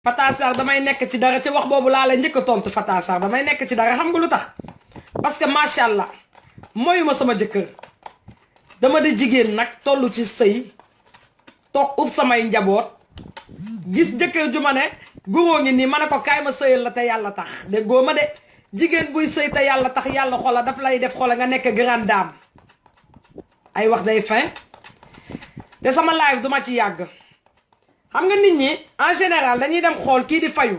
Fata Sarr damay nekk ci dara ci wax boobu laa la njëkk a tontu Fata Sarr damay nekk ci dara xam nga lu tax parce que macha allah mooyuma sama jëkkër dama di jigéen nag toll ci sëy toog uf samay njaboot gis jëkkër ju ma ne guróo ngi nii ma ne ko kaay ma sëyal la te yàlla tax déggoo ma de jigéen buy sëy te yàlla tax yàlla xola daf lay def xola nga nekk grande dame ay wax day fin te sama live duma ci yàgg. xam nga nit ñi en général dañuy dem xool kii di fayu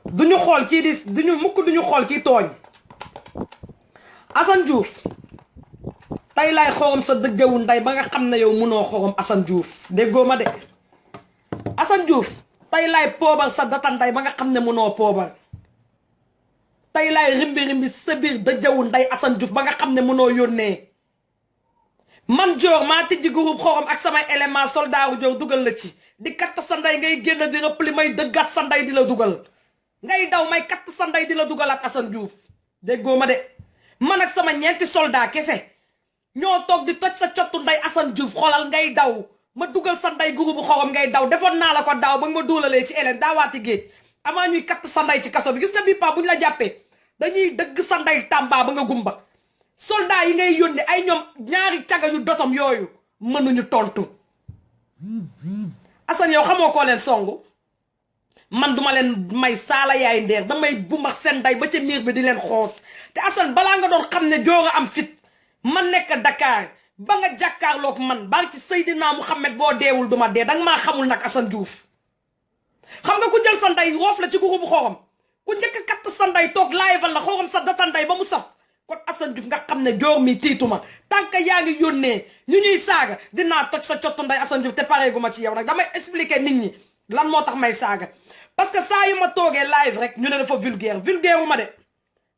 duñu xool kii di duñu xool kii tooñ Assane Diouf tey lay xorom sa dëjëwu ndey ba nga xam ne yow munoo xorom Assane Diouf déggoo ma de Assane Diouf tey lay poobar sa data ndey ba nga xam ne munoo poobar tey lay rimbi sa biir dëjëwu ndey Assane Diouf ba nga xam ne munoo yónnee man joor maa tijji groupe xorom ak samay élément soldaaru joor dugal la ci di katt sa ndey ngay génn di rëppli may dëggat sa ndey di la dugal ngay daw may katt sa ndey di la dugal ak Assane Diouf déggoo ma de man ak sama ñeenti soldat kese ñoo toog di toj sa cottu ndey Assane Diouf xoolal ngay daw ma dugal sa ndey groupe xorom ngay daw defoon naa la ko daaw ba nga ma duulalee ci Hélène daawaati géej amaa ñuy katt sa ndey ci kaso bi gis nga bii pa bu ñu la jàppee dañuy dëgg sa ndey Tamba ba nga gumba soldat yi ngay yónni ay ñoom ñaari caga yu dotom yooyu mënuñu tontu Assane yow xamoo koo leen songu man duma leen may saala yaay ndeer damay bumbax seen day ba ca miir bi di leen xoos te Assane balaa nga doon xam ne joor a am fit man nekk Dakar ba nga jàkkaarloog man baa ci Seydina Mouhamed boo deewul duma dee danga maa xamul nag Assane Diouf xam nga ku jël sa nday roof la ci groupe xorom ku njëkk katt sa nday toog laayval la xorom sa data nday ba mu saf kon Assane Diouf nga xam ne joor mi tiituma tant que yaa ngi yónnee ñu ñuy saaga dinaa toj sa cottu nday Assane Diouf te pareegu ma ci yow nag damay expliquer nit ñi lan moo tax may saaga parce que saa yu ma toogee live rek ñu ne dafa vulgaire vulgaire ma de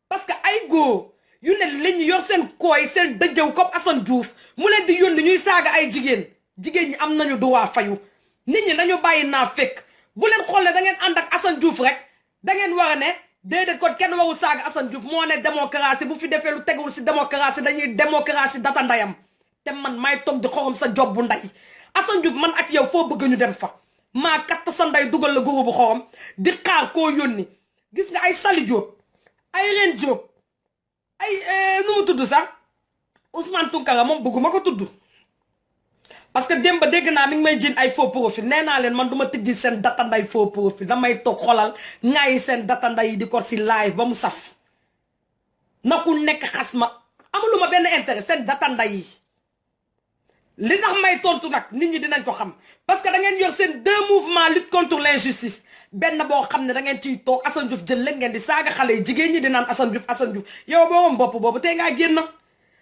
parce que ay góor yu ne lañu yor seen kooy seen dëjëw comme Assane Diouf mu leen di yónni ñuy saaga ay jigéen ñi am nañu droit fayu nit ñi nañu bàyyi naa fekk bu leen xool ne da ngeen ànd ak Assane Diouf rek da ngeen war a ne déedéet kon kenn warul saaga Assane Diouf moo ne démocratie bu fi defee lu tegul si démocratie dañuy démocratie data ndayam te man may toog di xorom sa job bu nday Assane Diouf man ak yow foo bëgg ñu dem fa maa katt sa nday dugal la groupe bu xorom di xaar koo yónni gis nga ay Sali Diop ay Ren Diop ay nu mu tudd sax Ousmane Tounkara moom bëgguma ko tudd parce que démb dégg naa mi ngi may jin ay faux profil nee naa leen man du ma tijji seen data nday faux profil damay toog xolal ngay seen data nday yi di ko si live ba mu saf na ku nekk xas ma amuluma benn intérêt seen data nday yi li tax may tontu nag nit ñi dinañ ko xam parce que da ngeen yor seen deux mouvements lutte contre l'injustice benn boo xam ne da ngeen ciy toog Assane Diouf jël leen ngeen di saaga xale yi jigéen ñi di naan Assane Diouf yow borom bopp boobu tey ngaa génn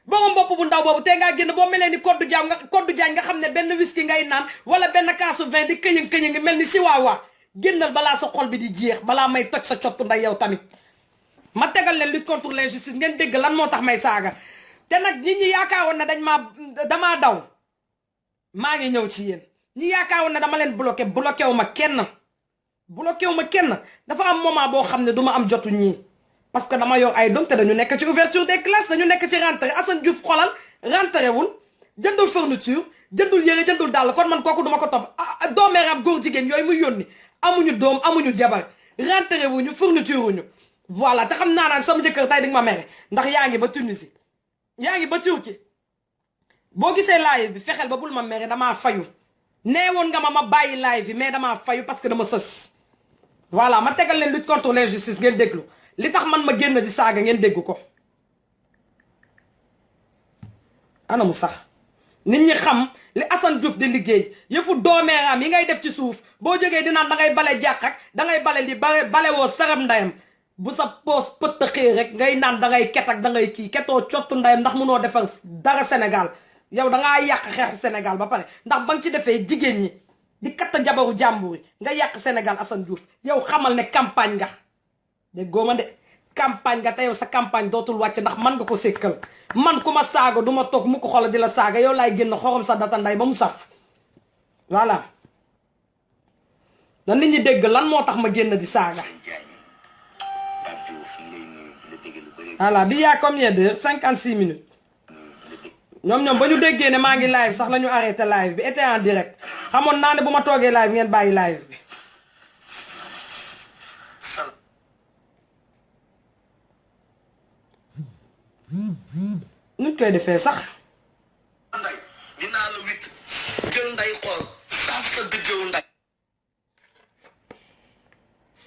borom bopp bu ndaw boobu tey ngaa génn boo melee ni koddu jaañ nga xam ne benn whisky ngay naan wala benn kaasu vin di këñëng ngi mel ni chihuahua génnal balaa sa xol bi di jeex balaa may toj sa cottu nday yow tamit ma tegal leen lutte contre l'injustice ngeen dégg lan moo tax may saaga te nag nit ñi yaakaaroon ne damaa daw maa ngi ñëw ci yéen ñi yaakaaroon ne dama leen bloqué wu ma kenn dafa am moment boo xam ne du ma am jotu ñii parce que dama yor ay doom te dañu nekk ci ouverture des classes dañu nekk ci rentrée Assane Diouf xolal rentré wul jëndul fourniture jëndul yére jëndul dàll kon man kooku duma ko topp doomeeraam góor jigéen yooyu muy yónni amuñu doom amuñu jabar rentré wuñu fourniture wuñu voilà te xam naa naan sama jëkkër tay di nga ma mere ndax yaa ngi ba Tunisie yaa ngi ba Turquie boo gisee live bi fexeel ba bul ma mere damaa fayu nee woon nga ma bàyyi live bi mais damaa fayu parce que dama sës voilà ma tegal leen lutte contre l'injustice ngeen déglu li tax man ma génn di saaga ngeen dégg ko anamu sax nit ñi xam li Assane Diouf di liggéey yëfu doomeeraam yi ngay def ci suuf boo jógee di naan da ngay bale jàq ak da ngay bale li bale woo saram ndayam bu sa poos pëtt xëy rek ngay naan da ngay ket ak da ngay kii ketoo cottu ndayam ndax munoo defar dara Sénégal yow dangaa yàq xeexu Sénégal ba pare ndax ba nga ci defee jigéen ñi di katta jabaru jàmbur yi nga yàq Sénégal Assane Diouf yow xamal ne campagne nga déggoo ma de campagne nga te yow sa campagne dootul wàcc ndax man nga ko sékkal man ku ma saaga du ma toog mu ko xola di la saaga yow laay génn xorom sa data nday ba mu saf voilà da nit ñi dégg lan moo tax ma génn di saaga voilà bi yaa combien d'heures 56 minutes ñoom ba ñu déggee ne maa ngi live sax la ñu arrêté live bi était en direct xamoon naa ne bu ma toogee live ngeen bàyyi live bi nuñ koy defee sax. nday dinaa la witt jël nday xool saaf sa dëjëw nday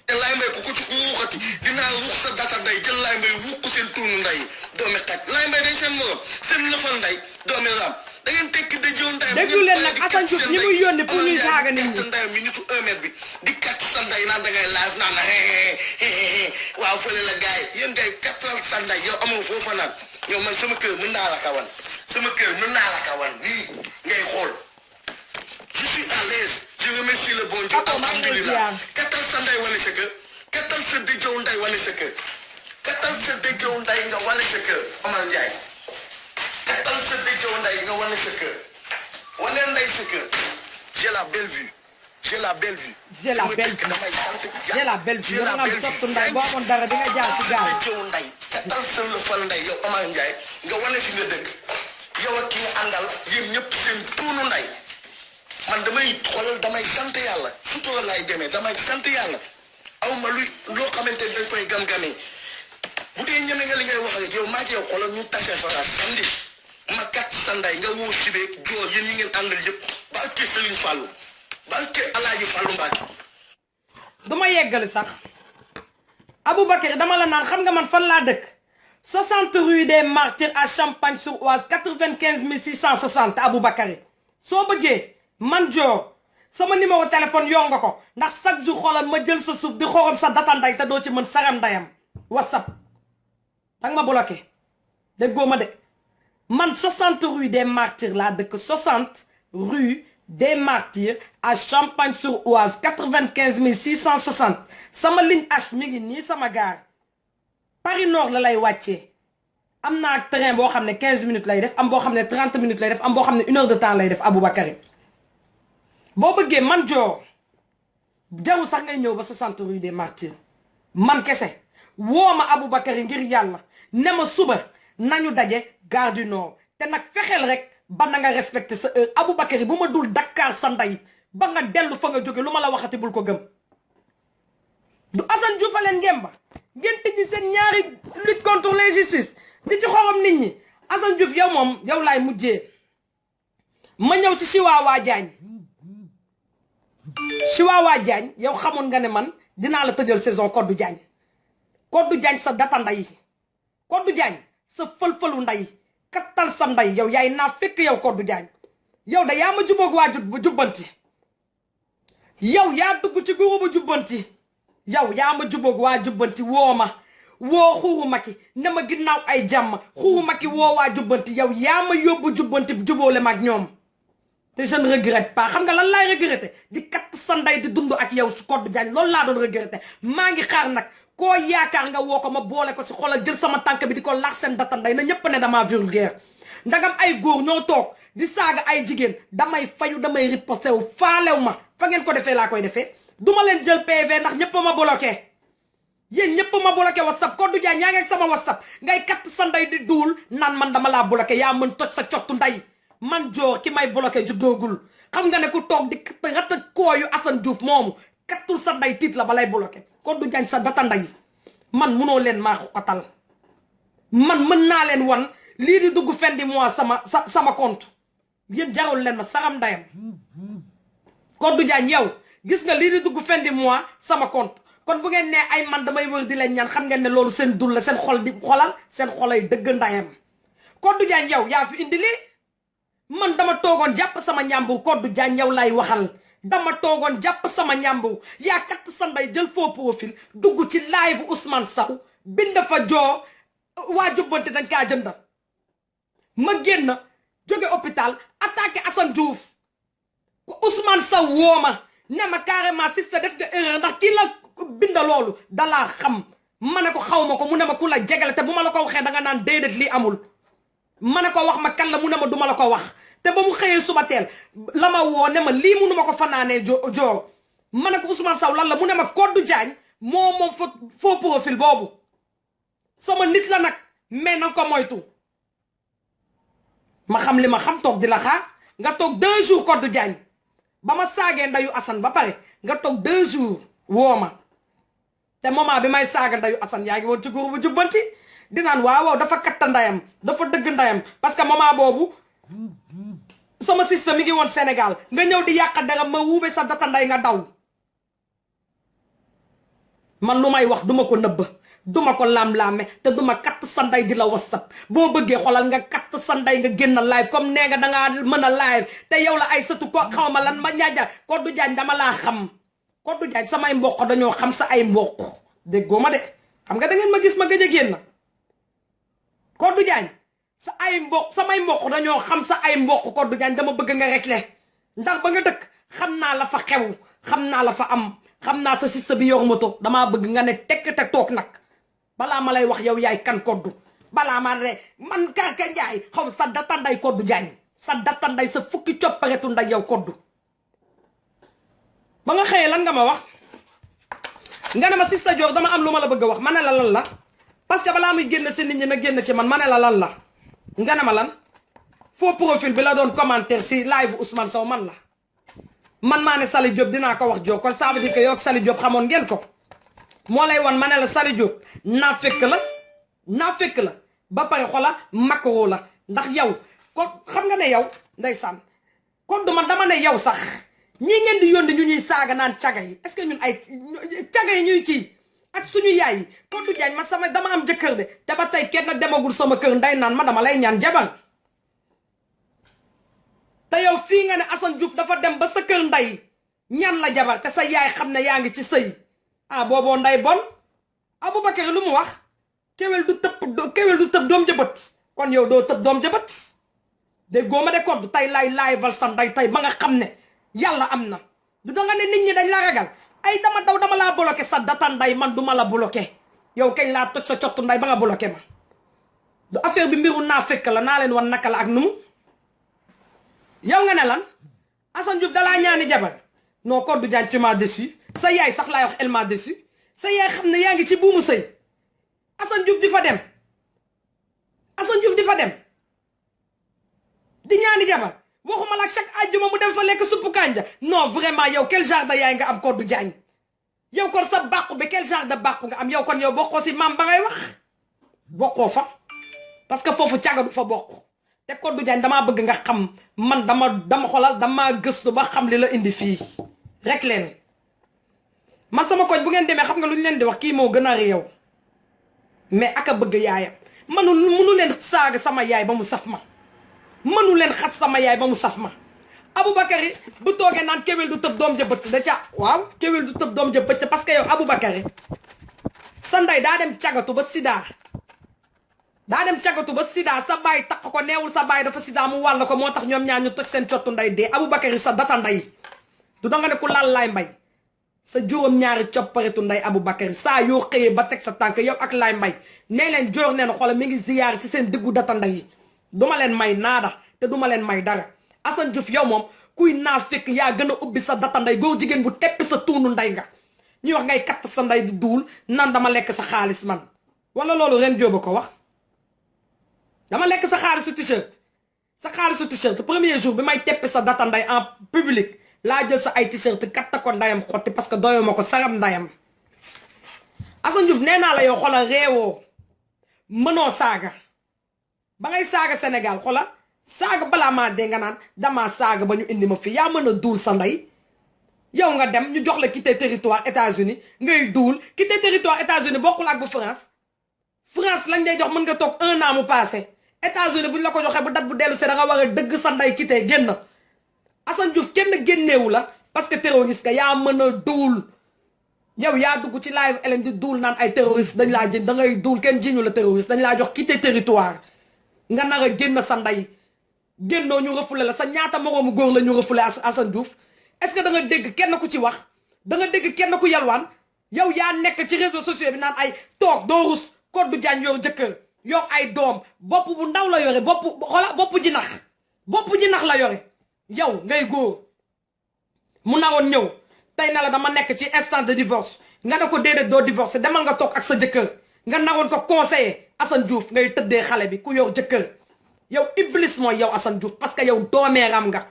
te laay mbay ku ko ci wuuxati dinaa wuux sa data nday jël laay mbay wuux ko seen tuunu nday doomi xaj laay mbay day seen morom seen lëfal nday doomi raam da ngeen tekki dëjëw nday déglu leen nag Assane Diouf ñi muy yónni pour ñuy saaga nit ñi nday mi nitu 1 mètre bi di kat sa nday naan da ngay live naan na waaw fële la gaay yéen ngay kattal sa nday yow amoo foofa naan yow man sama kër mën naa la kawan sama kër mën naa la kawan nii ngay xool je suis à l'aise je remercie le bon Dieu alhamdulilah kattal sa nday wane sa kër kattal sa dëjëw nday wane sa kër kattal sa dëjëw nday nga wane sa kër Omar Ndiaye kattal sa dëjëw nday nga wane sa kër wane nday sa kër j'ai la belle vue j'ai la belle vue j'ai la belle vue j'ai la belle vue yow nga sottu nday boo amoon dara di nga jaar ci gaal dëjëw nday kattal sa lëfal nday yow Omar Ndiaye nga wane fi nga dëkk yow ak ki nga àndal yéen ñëpp seen tuunu nday man damay xoolal damay sant yàlla sutura laay demee damay sant yàlla aw ma luy loo xamante ni dañ koy gam-gamee bu dee ñeme nga li ngay wax rek yow maa ngi yow xoolal ñu tase fara samedi ma kat sa nday nga woo sibeeg joo yéen ñi ngeen àndal yëpp ba kër Serigne Fallou ba kër Alaaji Fallou Mbacke duma yeggali sax Aboubacry dama la naan xam nga man fan laa dëkk 60 rue des Martyrs à Champagne-sur-Oise 95 660 Aboubacry soo bëggee man joo sama numéro téléphone yor nga ko ndax chaque jour xoolal ma jël sa suuf di xorom sa data nday te doo ci mën saram ndayam whatsapp danga ma bloqué déggoo ma de man 60 rue des Martyrs laa dëkk 60 rue des Martyrs à Champagne-sur-Oise 95 660 sama ligne H mi ngi nii sama gaar Paris Nord la lay wàccee am naa train boo xam ne 15 minutes lay def am boo xam ne 30 minutes lay def am boo xam ne 1 heure de temps lay def Aboubacry boo bëggee man joo jarul sax ngay ñëw ba 60 rue des Martyrs man kese woo ma Aboubacry ngir yàlla ne ma suba nañu daje gare du Nord te nag fexeel rek ba na nga respecté sa heure Aboubacry bu ma dul Dakar sa ndey ba nga dellu fa nga jóge lu ma la waxati bul ko gëm du Assane Diouf a leen ngemba ngeen tëj seen ñaari lutte contre l'injustice di ci xorom nit ñi Assane Diouf yow moom yow laay mujjee ma ñëw ci Chiwawa Diagne Chiwawa Diagne yow xamoon nga ne man dinaa la tëjal saison Kodou Diagne Kodou Diagne sa data nday Kodou Diagne sa fël-fëlu nday kattal sa nday yow yaay naa fekk yow Kodou Diagne yow da yaa ma jubóog waa jubbanti yow yaa dugg ci groupe jubbanti yow yaa ma jubóog waa jubbanti woo ma woo xuuru maki ne ma ginnaaw ay jàmm xuuru maki woo waa jubbanti yow yaa ma yóbbu jubbanti jubóole ma ak ñoom te je ne regrette pas xam nga lan laay regretté di katt sa nday di dund ak yow su Kodou Diagne loolu laa doon regretté maa ngi xaar nag koo yaakaar nga woo ko ma boole ko si xoolal jël sama tànk bi di ko lax seen data nday na ñépp ne damaa vulgaire ndagam ay góor ñoo toog di saaga ay jigéen damay fayu damay riposté wu faalew ma fa ngeen ko defee laa koy defee duma leen jël PV ndax ñépp ma bloqué yéen ñépp ma bloqué WhatsApp Kodou Diagne yaa ngi ak sama WhatsApp ngay katt sa nday di duul naan man dama laa bloqué yaa mën toj sa cottu nday man joor ki may bloqué juddoogul xam nga ne ku toog di rata kooyu Assane Diouf moomu kattul sa nday tiit la ba lay bloqué Kodou Diagne sa data nday man munoo leen maa xotal man mën naa leen wan lii di dugg fin du mois sama compte yéen jarul leen ma saram ndayam Kodou Diagne yow gis nga lii di dugg fin du mois sama compte kon bu ngeen nee ay man damay wër di leen ñaan xam ngeen ne loolu seen dul la seen xol di xolal seen xolay dëgg ndayam Kodou Diagne yow yaa fi indi lii man dama toogoon jàpp sama ñàmbur Kodou Diagne yow lay waxal dama toogoon jàpp sama ñàmbur yaa katt sa nday jël faux profil dugg ci live Ousmane Sow bind fa joo waa jubbante dañ kaa jënd ma génn jóge hôpital attaqué Assane Diouf Ousmane Sow woo ma ne ma carrément sister def nga erreur ndax kii la binda loolu dalaa xam ma ne ko xaw ma ko mu ne ma ku la jegale te bu ma la ko waxee da nga naan déedéet lii amul ma ne ko wax ma kan la mu ne ma duma la ko wax te ba mu xëyee suba teel la ma woo ne ma lii munu ma ko fanaanee joor ma ne ko Ousmane Sow lan la mu ne ma Kodou Diagne moom faux profil boobu sama nit la nag mais nanga ko moytu ma xam li ma xam toog di la xaar nga toog 2 jours Kodou Diagne ba ma saagee ndayu Assane ba pare nga toog 2 jours woo ma te moment bi may saaga ndayu Assane yaa ngi woon ci groupe bu jubbanti di naan waaw dafa katta ndayam dafa dëgg ndayam parce que moment boobu sama système mi ngi woon Sénégal nga ñëw di yàq dara ma wuube sa data nday nga daw man lu may wax duma ko nëbb duma ko lam-laame te duma katt sa nday di la whatsapp boo bëggee xolal nga katt sa nday nga génn live comme nee nga dangaa mën a live te yow la ay sëtu ko xaw ma lan ma ñaaja Codou Diagne dama laa xam Codou Diagne samay mboq dañoo xam sa ay mboq déggoo ma de xam nga da ngeen ma gis ma gëj a génn Codou Diagne sa ay mboq samay mboq dañoo xam sa ay mboq Codou Diagne dama bëgg nga réglé ndax ba nga dëkk xam naa la fa xew xam naa la fa am xam naa sa sista bi yor moto damaa bëgg nga ne tekk te toog nag balaa ma lay wax yow yaay kan Codou balaa ma ne man Karka Ndiaye xaw sa data nday Codou Diagne sa data nday sa fukki copparetu nday yow Codou ba nga xëyee lan nga ma wax nga ne ma sista Dior dama am lu ma la bëgg a wax ma ne la lan la parce que balaa muy génn si nit ñi na génn ci man ma ne la lan la nga ne ma lan faux profil bi la doon commentaire si live Ousmane Sow man la man maa ne Sali Diop dinaa ko wax Diop kon ça veut dire que yow ak Sali Diop xamoon ngeen ko moo lay wan ma ne la Sali Diop naa fekk la ba pare xola macro la ndax yow ko xam nga ne yow ndeysaan Codou man dama ne yow sax ñii ngeen di yónni ñu ñuy saaga naan caga yi est-ce que ñun ay caga yi ñuy kii ak suñu yaay yi Codou Diagne man sama dama am jëkkër de te ba tey kenn demagul sama kër nday naan ma dama lay ñaan jabar te yow fii nga ne Assane Diouf dafa dem ba sa kër nday ñaan la jabar te sa yaay xam ne yaa ngi ci sëy ah booboo nday bon Aboubacar lu mu wax kéwél du tëb doom jëbët kon yow doo tëb doom jëbët de góoma de Codou tey laay val sa nday tey ba nga xam ne yàlla am na du da nga ne nit ñi dañ la ragal ay dama daw dama laa bloqué sa data nday man duma la bloqué yow kañ laa toj sa cottu nday ba nga bloqué ma du affaire bi mbiru naa fekk la naa leen wan naka la ak nu mu yow nga ne lan Assane Diouf dalaa ñaani jabar non Codou Diagne tu m'as déçu sa yaay sax laay wax elle m'a déçu sa yaay xam ne yaa ngi ci buumu sëy Assane Diouf di fa dem di ñaani jabar waxuma la ak chaque àjjuma mu dem fa lekk suppu kanja non vraiment yow quel genre de yaay nga am Codou Diagne yow kon sa bàqu bi quel genre de bàqu nga am yow kon yow bokkoo si maam ba ngay wax bokkoo fa parce que foofu caga du fa bokk te Codou Diagne damaa bëgg nga xam man dama xolal dama gëstu ba xam li la indi fii rek leen man sama koñ bu ngeen demee xam nga lu ñu leen di wax kii moo gën a réew mais aka bëgg yaayam mënu leen saaga sama yaay ba mu saf ma mënu leen xas sama yaay ba mu saf ma Aboubacary bu toogee naan kéwél du tëb doom ja bëtt da ca waaw kéwél du tëb doom ja bëtt parce que yow Aboubacary sa ndey daa dem cagatu ba sida sa baay takk ko neewul sa baay dafa sida mu wàll ko moo tax ñoom ñaar ñu toj seen cottu ndey dee Aboubacary sa data ndey du da nga ne ku laal laay mbay sa juróom-ñaari copparitu ndey Aboubacary saa yoo xëyee ba teg sa tànk yow ak laay mbay nee leen joor neen xoolal mi ngi ziyaar ci seen diggu data ndey yi duma leen may naada te duma leen may dara Assane Diouf yow moom kuy naa fekk yaa gën a ubbi sa data ndey góor jigéen bu teppi sa tuunu ndey nga ñuy wax ngay katt sa ndey di duul nan dama lekk sa xaalis man wala loolu ren jóoba ko wax dama lekk sa xaalisu t-shirt premier jour bi may teppi sa data ndey en public laa jël sa ay t-shirt katta ko ndayam xotti parce que doyoo ma ko saram ndayam Assane Diouf nee naa la yow xoolal réewoo mënoo saaga ba ngay saaga Sénégal xoolal saaga balaa maa dee nga naan damaa saaga ba ñu indi ma fi yaa mën a duul sa ndey yow nga dem ñu jox la quitter territoire États-Unis ngay duul quitter territoire États-Unis bokkul ak bu France lañ lay jox mën nga toog 1 an mu passé États-Unis buñ la ko joxee bu dat bu dellu see da nga war a dëgg sa ndey quitter génn Assane Diouf kenn génneewu la parce que terroriste nga yaa mën a duul yow yaa dugg ci live Hélène di duul naan ay terroriste dañ laa jën da ngay duul kenn jiñu la terroriste dañ laa jox quitter territoire nga nar a génn sa ndey génnoo ñu refoulé la sa ñaata moroomu góor la ñu refoulé Assane Diouf est-ce que da nga dégg kenn ku ci wax da nga dégg kenn ku yalwaan yow yaa nekk ci réseaux sociaux bi naan ay toog doo rus Codou Diagne yor jëkkër yor ay doom bopp bu ndaw la yore bopp ji nax la yore yow ngay góor mu naroon ñëw tey na la dama nekk ci instant de divorce nga ne ko déedéet doo divorce demal nga toog ak sa jëkkër nga naroon ko conseiller Assane Diouf ngay tëddee xale bi ku yor jëkkër yow iblis mooy yow Assane Diouf parce que yow doomeeram nga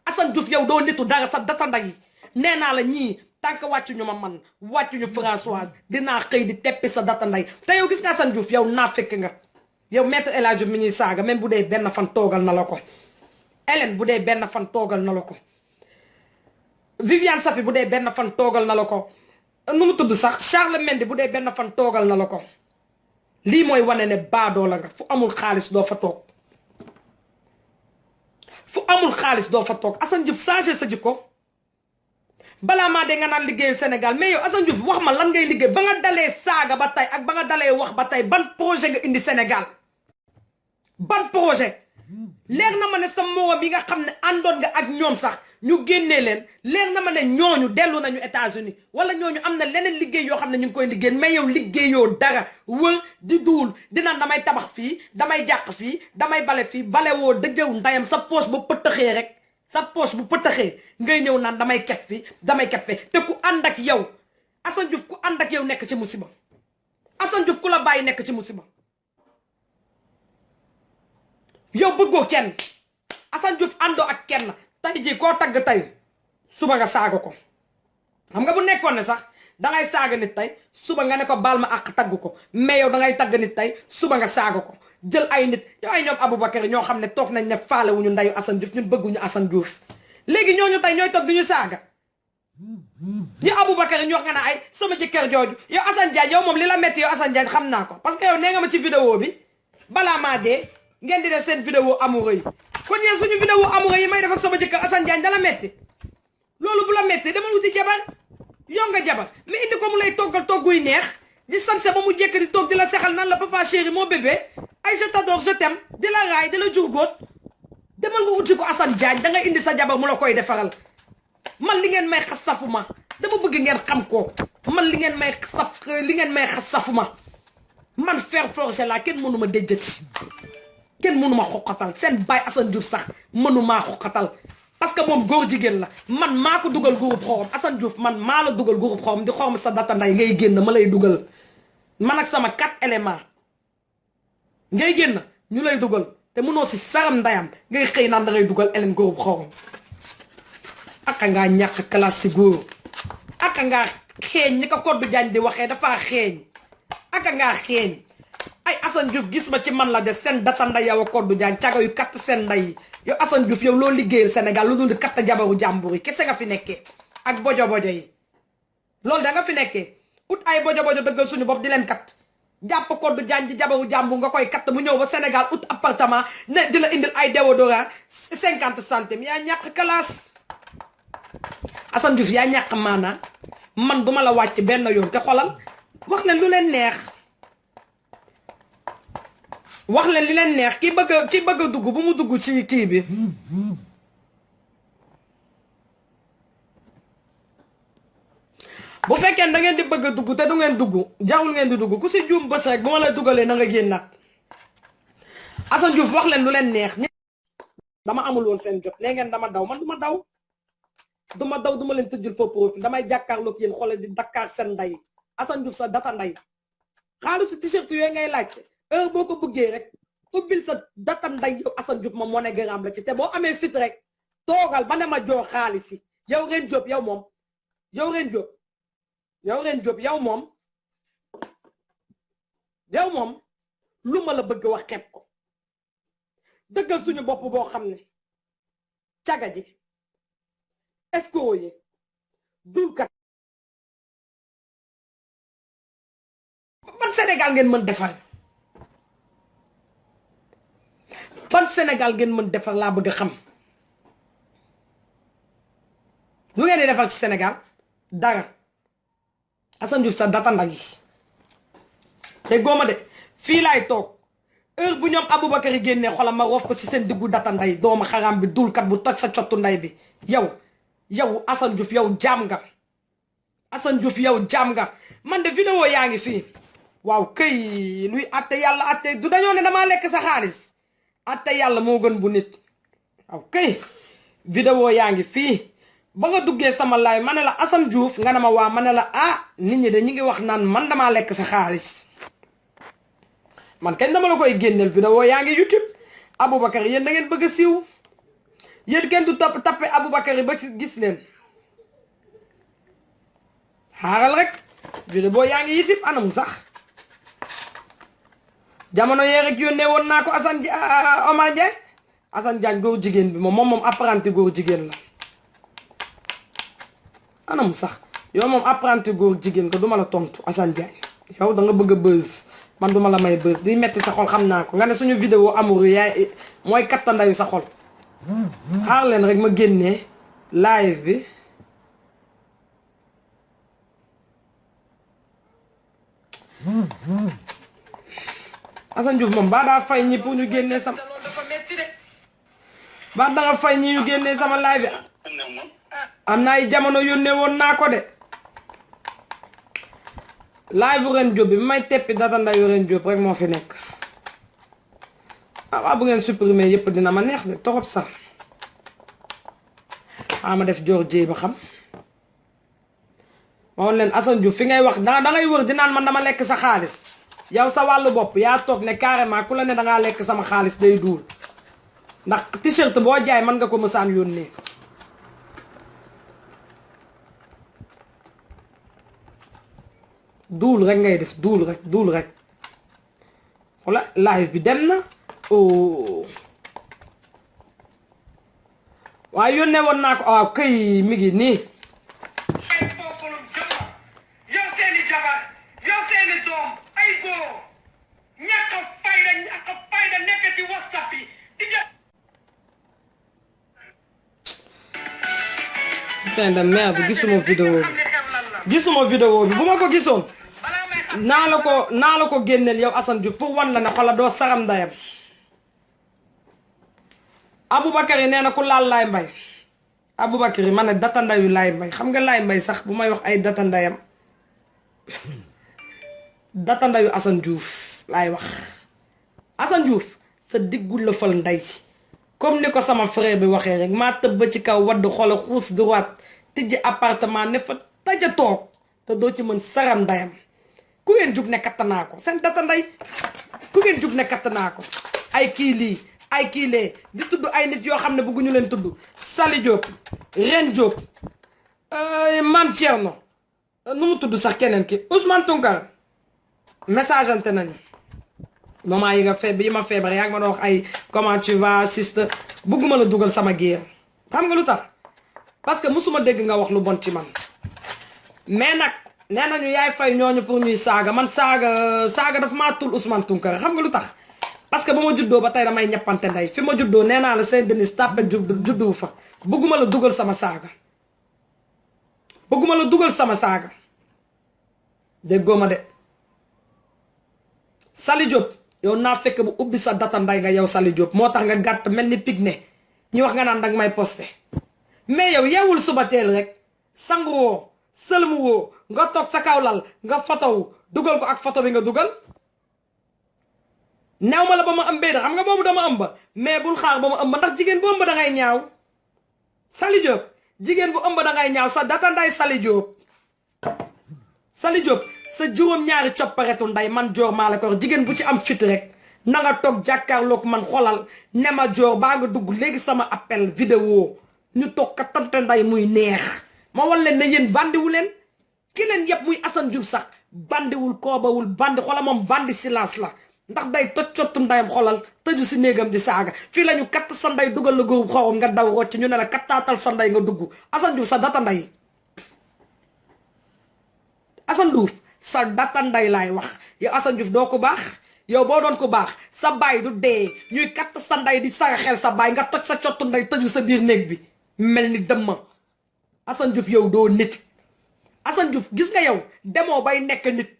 Assane Diouf yow doo nitu dara sa data nday nee naa la ñii tant que wàccuñu ma man wàccuñu Françoise dinaa xëy di teppi sa data nday te yow gis nga Assane Diouf yow naa fekk nga yow maître El Hadji mi ñuy saaga même bu dee benn fan toogal na la ko Hélène bu dee benn fan toogal na la ko Viviane Safi bu dee benn fan toogal na la ko nu mu tudd sax Charles Mendy bu dee benn fan toogal na la ko lii mooy wane ne baadoo la nga fu amul xaalis doo fa toog fu amul xaalis doo fa toog Assane Diouf changé sa jikko balaa maa de nga naan liggéeyu Sénégal mais yow Assane Diouf wax ma lan ngay liggéey ba nga dalee saaga ba tey ak ba nga dalee wax ba tey ban projet nga indi Sénégal ban projet leer na ma ne sa morom yi nga xam ne àndoon nga ak ñoom sax ñu génnee leen leer na ma ne ñooñu dellu nañu États-Unis wala ñooñu am na leneen liggéey yoo xam ne ñu ngi koy liggéey mais yow liggéeyoo dara wër di duul di naan damay tabax fii damay jàq fii damay bale fii bale woo dëjëw ndayam sa poche bu pëttaxee rek sa poche bu pëttaxee ngay ñëw naan damay ket fii damay ket fee te ku ànd ak yow Assane Diouf ku ànd ak yow nekk ci musiba Assane Diouf ku la bàyyi nekk ci musiba yow bëggoo kenn Assane Diouf àndoo ak kenn tey jii koo tagg tey suba nga saaga ko xam nga bu nekkoon ne sax dangay saaga nit tey suba nga ne ko baal ma àq tagg ko mais yow dangay tagg nit tey suba nga saaga ko jël ay nit yow ay ñoom Aboubacar ñoo xam ne toog nañ ne faale wuñu ndayu Assane Diouf ñun bëgguñu Assane Diouf léegi ñooñu tey ñooy toog duñu saaga ñu Aboubacar ñu wax nga ne ay sama jëkkër jooju yow Assane Diagne yow moom li la metti yow Assane Diagne xam naa ko parce que yow nee nga ma ci vidéo bi balaa maa dee ngeen di def seen vidéo amoureux yi kon yéen suñu vidéo amoureux yi may def ak sama jëkkër Assane Diagne dala metti loolu bu la metti dama wuti jabar yow nga jabar mais indi ko mu lay toggal togguy neex di sanse ba mu jekk di toog di la sexal nan la papa chéri mon bébé ay je t'adore je t'aime di la raay di la jur góot demal nga uti ko Assane Diagne da nga indi sa jabar mu la koy defaral man li ngeen may xas safuma dama bëgg ngeen xam ko man li ngeen may xas safuma man fer forgé laa kenn mënuma déjjati kenn mënuma xoqatal seen baay Assane Diouf sax mënumaa xoqatal parce que moom góor jigéen la man maa ko dugal groupe xorom Assane Diouf man maa la dugal groupe xorom di xorom sa data nday ngay génn ma lay dugal man ak sama 4 éléments ngay génn ñu lay dugal te mënoo si saram ndayam ngay xëy naan da ngay dugal Hélène groupe xorom aka ngaa ñàkk classe si góor aka ngaa xeeñ ni ko Codou Diagne di waxee dafaa xeeñ aka ngaa xeeñ ay Assane Diouf gis ma ci man la de seen data nday yow a Codou Diagne caga yu katt seen nday yow Assane Diouf yow loo liggéeyal Sénégal lu dul di katt jabaru jàmbur yi kese nga fi nekkee ak bojo-bojo yi loolu da nga fi nekkee ut ay bojo-bojo dëggal suñu bopp di leen kat jàpp Codou Diagne di jabaru jàmbur nga koy katt mu ñëw ba Sénégal ut appartement ne di la indil ay déodorant 50 centimes yaa ñàkk classe Assane Diouf yaa ñàkk maanaa man duma la wàcc benn yoon te xolal wax leen lu leen neex wax leen li leen neex ki bëgg a dugg bu mu dugg ci kii bi bu fekkee da ngeen di bëgg a dugg te du ngeen dugg jarul ngeen di dugg ku si juum bës rek bu ma la dugalee na nga génnaat Assane Diouf wax leen lu leen neex dama amul woon seen jot nee ngeen dama daw man duma daw duma leen tëjul faux profil damay jàkkaarloog yéen xoolal di Dakar seen nday Assane Diouf sa data nday xaalisu t-shirt yooyu ngay laajte heure boo ko bëggee rek ubbil sa data nday yow Assane Diouf ma MoneyGram la ci te boo amee fit rek toogal ba ne ma joo xaalis yi yow Reine Diop yow moom yow Reine Diop yow moom lu ma la bëgg wax xeeb ko dëggal suñu bopp boo xam ne caga ji escroc yi dulkat ban Sénégal ngeen mën defar ban Sénégal ngeen mën defar laa bëgg a xam lu ngeen di defar ci Sénégal dara Assane Diouf sa data ndag yi te góoma de fii laay toog heure bu ñoom Aboubacar yi génnee xolam ma roof ko ci seen diggu data nday doomu xaram bi dulkat bu toj sa cottu nday bi yow Assane Diouf yow jaam nga Assane Diouf yow jaam nga man de vidéo yaa ngi fii waaw këy luy atte yàlla atte du dañoo ne damaa lekk sa xaalis atte yàlla moo gën bu nit waaw këy vidéo yaa ngi fii ba nga duggee sama laay ma ne la Assane Diouf nga ne ma waa ma ne la nit ñi de ñi ngi wax naan man damaa lekk sa xaalis man kañ dama la koy génneel vidéo yaa ngi YouTube Aboubacar yéen da ngeen bëgg a siiw yéen kenn du tappe Aboubacar yi ba ci gis leen xaaral rek vidéo boo yaa ngi YouTube anam sax jamono yee rek yónnee woon naa ko Assane Omar Ndiaye Assane Diagne góor jigéen bi moom apprenti góor jigéen la anam sax yow moom apprenti góor jigéen ko duma la tontu Assane Diagne yow da nga bëgg a buzz man duma la may buzz di metti sa xol xam naa ko nga ne suñu vidéo amour yaay mooy kattandayu sa xol xaar leen rek ma génnee live bi Assane Diouf moom baa daa fay ñi pour ñu génnee sama baa da nga fay ñi ñu génnee sama live bi am na ay jamono yónnee woon naa ko de live bu Reine Diop bi may teppi data ndayu Reine Diop rek moo fi nekk waaw bu ngeen supprimer yëpp dina ma neex de torop sax ma def Georgie ba xam ma woon leen Assane Diouf fi ngay wax da ngay wër di naan man dama lekk sa xaalis yow sa wàllu bopp yaa toog ne carrément ku la ne dangaa lekk sama xaalis day duul ndax t-shirt boo jaay mën nga ko mësaan yónnee duul rek ngay def duul rek wala live bi dem na oh waaye yónnee woon naa ko waaw këy mi ngi nii yow seeni jabar yow seeni doom ay góor ñàkk fayda nekk ci WhatsApp yi putain de merde gisuma vidéo bi bu ma ko gisoon naa la ko génneel yow Assane Diouf pour wan la ne xola doo saram ndayam Aboubacry nee na ku laal Laye Mbaye Aboubacry ma ne data ndayu Laye Mbaye xam nga Laye Mbaye sax bu may wax ay data ndayam data ndayu Assane Diouf laay wax Assane Diouf sa diggu la fal nday comme ni ko sama frère bi waxee rek maa tëb ba ci kaw wadd xola xuus droite tijji appartement ne fa taja toog te doo ci mën saram ndayam ku ngeen jug ne katt naa ko seen data nday ku ngeen jug ne katt naa ko ay kii lii ay kii lee di tudd ay nit yoo xam ne bëgguñu leen tudd Sali Diop Reine Diop Mame Thierno nu mu tudd sax keneen ki Ousmane Tounkara message ante nañu moment yi nga yi ma feebar yaa ngi ma doon wax ay comment tu vas sister bëgguma la dugal sama géer xam nga lu tax parce que musuma dégg nga wax lu bon ci man mais nag nee nañu yaay fay ñooñu pour ñuy saaga man saaga dafa maa tul Ousmane Tounkara xam nga lu tax parce que ba ma juddoo ba tey damay ñeppante ndey fi ma juddoo nee naa la Saint-Denis tàppet juddoo fa bëgguma la dugal sama saaga déggoo ma de Sali Diop yow naa fekk bu ubbi sa data nday nga yow Sali Diop moo tax nga gàtt mel ni pig ne ñu wax nga naan danga may posté mais yow yeewul suba teel rek sangu woo sëlmu woo nga toog sa kaw lal nga fotowu dugal ko ak photo bi nga dugal neew ma la ba ma ëmbee da xam nga boobu dama ëmba mais bul xaar ba ma ëmba ndax jigéen bu ëmba da ngay ñaaw Sali Diop jigéen bu ëmba da ngay ñaaw sa data nday Sali Diop sa juróom-ñaari copparetu nday man joor maa la ko wax jigéen bu ci am fit rek na nga toog jàkkaarloog man xolal ne ma joor baa nga dugg léegi sama appel vidéo ñu toog ka tante nday muy neex ma wan leen ne yéen bandiwu leen ki leen yëpp muy Assane Diouf sax bandiwul koobawul bandi xola moom bandi silence la ndax day toj cottu ndayam xolal tëju si néegam di saaga fii la ñu katt sa nday dugal la góob xorom nga daw rocc ñu ne la kattaatal sa nday nga dugg Assane Diouf sa data nday Assane Diouf sa data nday laay wax yow Assane Diouf doo ko baax yow boo doon ko baax sa baay du dee ñuy katt sa nday di saga xel sa baay nga toj sa cottu nday tëju sa biir néeg bi mel ni dëmma Assane Diouf yow doo nit Assane Diouf gis nga yow demoo bay nekk nit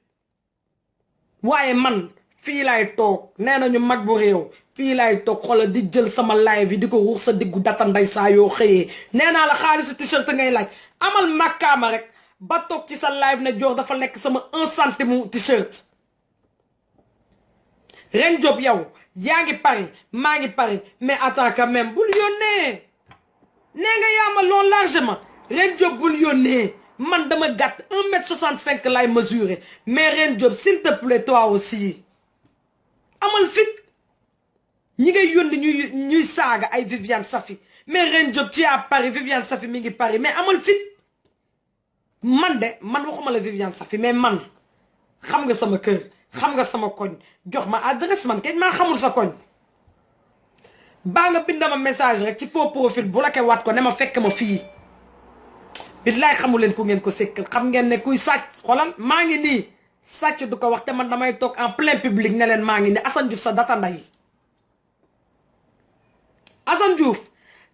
waaye man fii laay toog nee nañu mag bu réew fii laay toog xoolal di jël sama live yi di ko ruux sa diggu data nday saa yoo xëyee nee naa la xaalisu t-shirt ngay laaj amal màkkaama rek ba toog ci sa live ne joor dafa lekk sama 1 centime t-shirt Reine Diop yow yaa ngi Paris maa ngi Paris mais attends quand même bul yónnee nee nga yaa ma loon largement Reine Diop bul yónnee man dama gàtt 1m65 lay mesurer mais Reine Diop s'il te plaît toi aussi amal fit ñi ngay yónni ñuy saaga ay Viviane Safi mais Reine Diop ci à Paris Viviane Safi mi ngi Paris mais amal fit man de man waxuma la Viviane Safi mais man xam nga sama kër xam nga sama koñ jox ma adresse man kenn maa xamul sa koñ baa nga bind ma message rek ci faux profil bloqué waat ko ne ma fekk ma fii billaay xamu leen ku ngeen ko sekkal xam ngeen ne kuy sàcc xoolal maa ngi nii sàcc du ko wax te man damay toog en plein public ne leen maa ngi nii Assane Diouf sa data nday Assane Diouf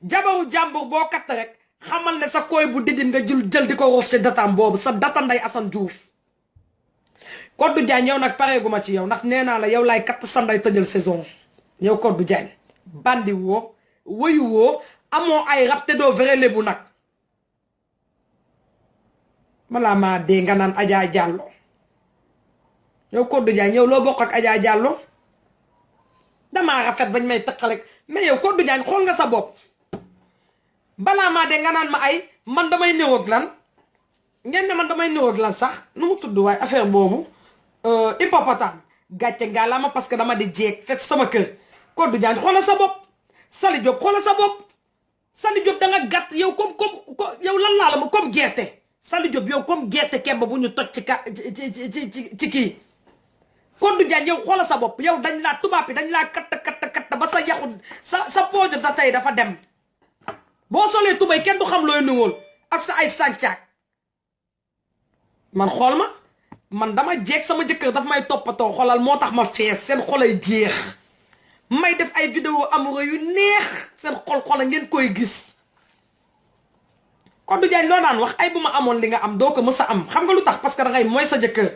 jabaru jàmbur boo katt rek xamal ne sa koy bu didin nga jël di ko roof ci datam boobu sa data nday Assane Diouf Codou Diagne yow nag pareeguma ci yow ndax nee naa la yow laay katt sa nday tëjal saison yow Codou Diagne bandi woo wëyu woo amoo ay rab te doo vrai lébu nag malaa maa dee nga naan Adja Diallo yow Codou Diagne yow loo bokk ak Adja Diallo damaa rafet bañ may tëq rek mais yow Codou Diagne xool nga sa bopp balaa maa dee nga naan ma ay man damay néew ak lan ngeen ne man damay néew ak lan sax nu mu tudd waaye affaire boobu hippopotame gàcce ngaalaama parce que dama di jeeg fekk sama kër Codou Diagne xoolal sa bopp Sali Diop xoolal sa bopp Sali Diop da nga gàtt yow comme yow lan laa la ma comme gerte Sali Diop yow comme gerte kemb bu ñu toj ci ci kii Codou Diagne yow xoolal sa bopp yow dañ laa tubaab bi dañ laa katt ba sa yaxu sa pooju da tey dafa dem boo solee tubay kenn du xam looy nuwool ak sa ay sàncaak man xool ma man dama jeeg sama jëkkër daf may toppatoo xoolal moo tax ma fees seen xolay jeex may def ay vidéo amoureux yu neex seen xol ngeen koy gis Codou Diagne loo naan wax ay bu ma amoon li nga am doo ko mës a am xam nga lu tax parce que dangay mooy sa jëkkër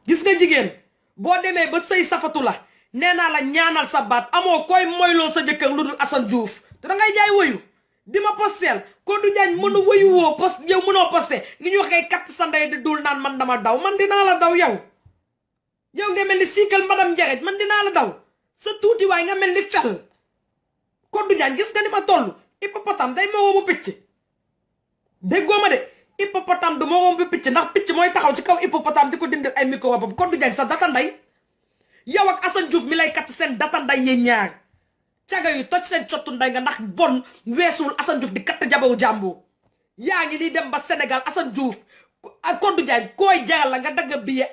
gis nga jigéen boo demee ba sëy safatu la nee naa la ñaanal sa baat amoo koy moyloo sa jëkkër lu dul Assane Diouf te dangay jaay woyu di ma posteel Codou Diagne mënu woyu woo post yow mënoo posté ngi ñu wax ngay katt sa ndey di dul naan man dama daw man dinaa la daw yow nga mel ni siikal madame Njarej man dinaa la daw sa tuuti waay nga mel ni fel Codou Diagne gis nga ni ma toll hippopotame day moroomu picc déggoo ma de hippopotame du moroomu picc ndax picc mooy taxaw ci kaw hippopotame di ko dindil ay microbe Codou Diagne sa data nday yow ak Assane Diouf mi lay katt seen data nday yéen ñaar caga yu toj seen cottu nday nga ndax bon weesuwul Assane Diouf di katt jabaru jàmbur yaa ngi nii dem ba Sénégal Assane Diouf ak Codou Diagne koy jaral la nga dagg billet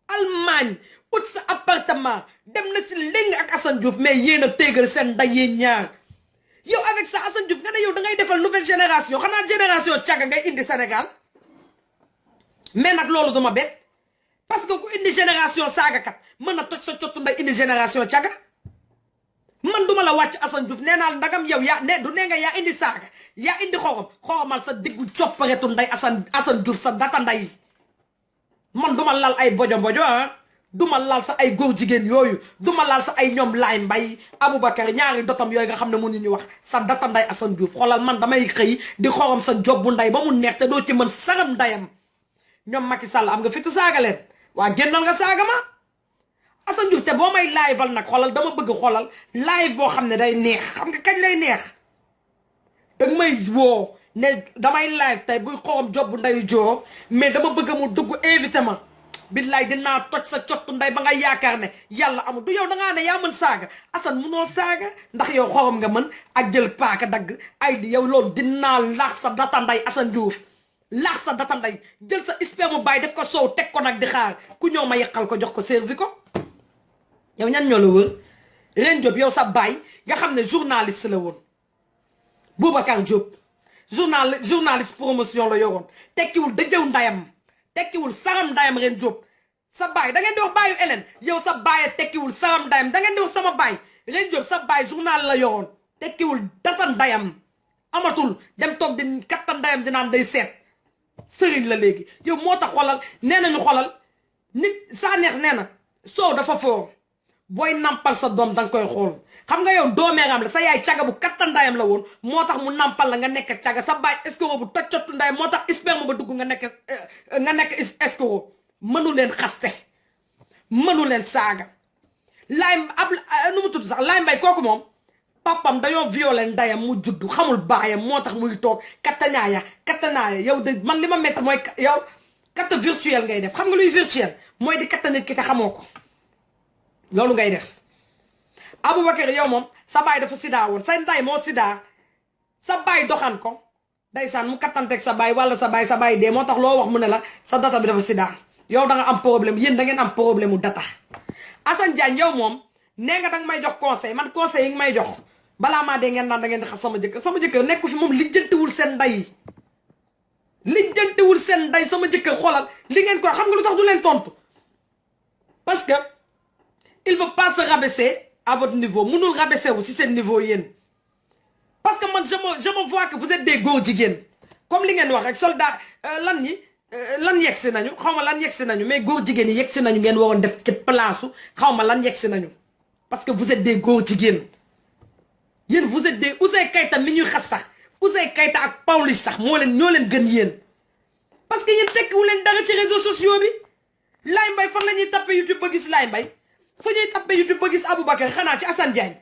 Allemagne ut sa appartement dem na si léng ak Assane Diouf mais yéen a téegal seen nday yéen ñaar yow avec ça Assane Diouf nga ne yow da ngay defal nouvelle génération xanaa génération caga ngay indi Sénégal mais nag loolu duma bett parce que ku indi génération saagakat mën na toj sa cottu nday indi génération caga man duma la wàcc Assane Diouf nee naa ndagam yow yaa ne du nee nga yaa indi saaga yaa indi xoromal sa diggu copparetu nday Assane Diouf sa data nday man duma lal ay bojo ah duma laal sa ay góor jigéen yooyu duma laal sa ay ñoom laay mbay Aboubacar ñaari dotam yooyu nga xam ne mënuñu wax sa data nday Assane Diouf xoolal man damay xëy di xorom sa job bu nday ba mu neex te doo ci mën saram ndayam ñoom Macky Sall am nga fitu saaga leen waa génnal nga saaga ma Assane Diouf te boo may live-al nag xoolal dama bëgg xoolal live boo xam ne day neex xam nga kañ lay neex danga may woo ne damay live tey buy xorom job bu nday joo mais dama bëgg mu dugg invité ma billaay dinaa toj sa cottu nday ba nga yaakaar ne yàlla amul du yow dangaa ne yaa mën saaga Assane munoo saaga ndax yow xorom nga mën ak jël paaka dagg ay di yow loolu dinaa laax sa data nday Assane Diouf laax sa data nday jël sa sperme baay def ko soow teg ko nag di xaar ku ñëw ma yeqal ko jox ko servi ko yow ñan ñoo la wër Ren Diop yow sa baay nga xam ne journaliste la woon Boubacar Diop journaliste promotion la yoroon tekkiwul dëjëw ndayam tekkiwul saram ndayam Ren Diop sa baay da ngeen di wax baayu Hélène yow sa baay tekkiwul saram ndayam da ngeen di wax sama baay Ren Diop sa baay journal la yoroon tekkiwul data ndayam amatul dem toog di katta ndayam di naan day seet sëriñ la léegi yow moo tax xoolal nee nañu xoolal nit saa neex nee na soow dafa foor booy nampal sa doom danga koy xool xam nga yow doomeeram la sa yaay caga bu katta ndayam la woon moo tax mu nampal la nga nekk caga sa baay escroc bu toccottu ndayam moo tax sperme ba dugg nga nekk escroc mënu leen xaste mënu leen saaga laay ab nu mu tudd sax laay mbay kooku moom papam dañoo violé ndayam mu juddu xamul baayam moo tax muy toog kattanaaya yow de man li ma métti mooy yow katta virtuel ngay def xam nga luy virtuel mooy di katta nit ki te xamoo ko loolu ngay def Aboubacar yow moom sa baay dafa sida woon say nday moo sida sa baay doxan ko ndeysaan mu kattanteeg sa baay wala sa baay dee moo tax loo wax mu ne la sa data bi dafa sida yow da nga am problème yéen da ngeen am problème mu data. Assane Diagne yow moom nee nga danga may jox conseil man conseil yi nga may jox balaa maa dee ngeen naan da ngeen di xas sama jëkkër nekku fi moom lijjantiwul seen nday lijjantiwul seen nday sama jëkkër xoolal li ngeen ko xam nga lu tax du leen tontu parce que il veut pas se rabaisser à votre niveau mënul rabaisser wu si seen niveau yéen parce que man je me vois que vous êtes des góor jigéen comme li ngeen wax rek soldat lan yegsi nañu xaw ma lan yegsi nañu mais góor jigéen yi yegsi nañu ngeen waroon def ci place xaw ma lan yegsi nañu parce que vous êtes des góor jigéen yéen vous êtes des Ouzin Keita mi ñuy xas sax Ouzin Keita ak Pawlish sax ñoo leen gën yéen parce que yéen tekkiwu leen dara ci réseaux sociaux bi Laye Mbaye fan la ñuy tappe YouTube ba gis Laye Mbaye fa ñuy tappe YouTube ba gis Aboubacar xanaa ci Assane Diagne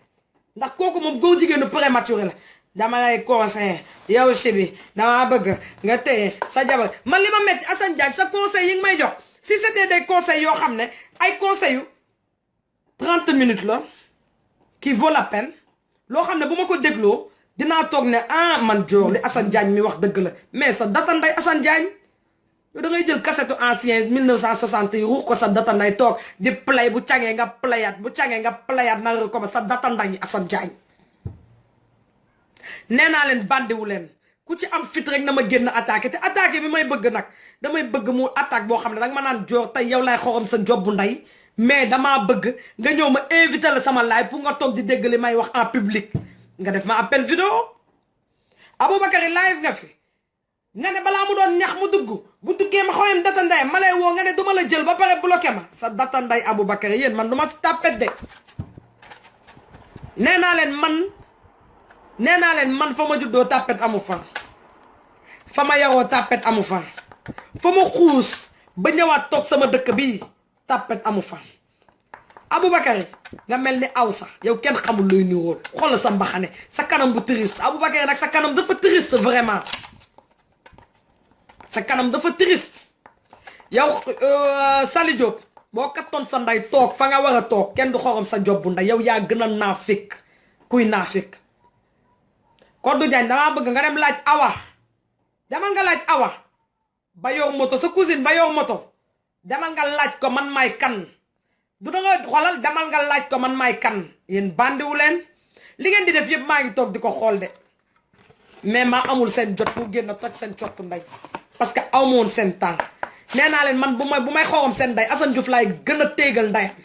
ndax kooku moom góor jigéenu prématuré la dama lay conseiller yow si bi damaa bëgg nga téye sa jabar man li ma metti Assane Diagne sa conseil yi nga may jox si c'était des conseils yoo xam ne ay conseils yu 30 minutes la qui vaut la peine loo xam ne bu ma ko dégloo dinaa toog ne ah man joor li Assane Diagne mi wax dëgg la mais sa data nday Assane Diagne yow da ngay jël cassette ancien 1960 yi ruux ko sa data nday toog di play bu cangee nga playaat bu cangee nga playaat na recommence sa data nday Assane Diagne nee naa leen bandiwu leen ku ci am fit rek na ma génn attaqué te attaqué bi may bëgg nag damay bëgg mu attaque boo xam ne danga ma naan joor tey yow lay xorom sa job bu nday mais damaa bëgg nga ñëw ma invité la sama live pour nga toog di dégg li may wax en public nga def ma appel vidéo Aboubacary live nga fi nga ne balaa mu doon ñax mu dugg bu duggee ma xawem data nday ma lay woo nga ne duma la jël ba pare bloqué ma sa data nday Aboubacary yéen man du ma si tàppet de nee naa leen man fa ma juddoo tàppet amu fa fa ma yaroo tàppet amu fa fa ma xuus ba ñëwaat toog sama dëkk bi tàppet amu fa Aboubacary nga mel ni aw sax yow kenn xamul luy nirool xoolal sa mbaxane sa kanam bu triste Aboubacary nag sa kanam dafa triste vraiment sa kanam dafa triste yow Sali Diop boo kattoon sa nday toog fa nga war a toog kenn du xorom sa job bu nday yow yaa gën a naafik kuy naafik Codou Diagne damaa bëgg nga dem laaj awa demal nga laaj awa ba yor moto sa cousine ba yor moto demal nga laaj ko man maay kan du da nga xoolal demal nga laaj ko man maay kan yéen bandiwu leen li ngeen di def yëpp maa ngi toog di ko xool de mais maa amul seen jot pour génn toj seen cottu ndey parce que aw moon seen temps nee naa leen man bu may xorom seen ndey Assane Diouf laay gën a téegal ndeyam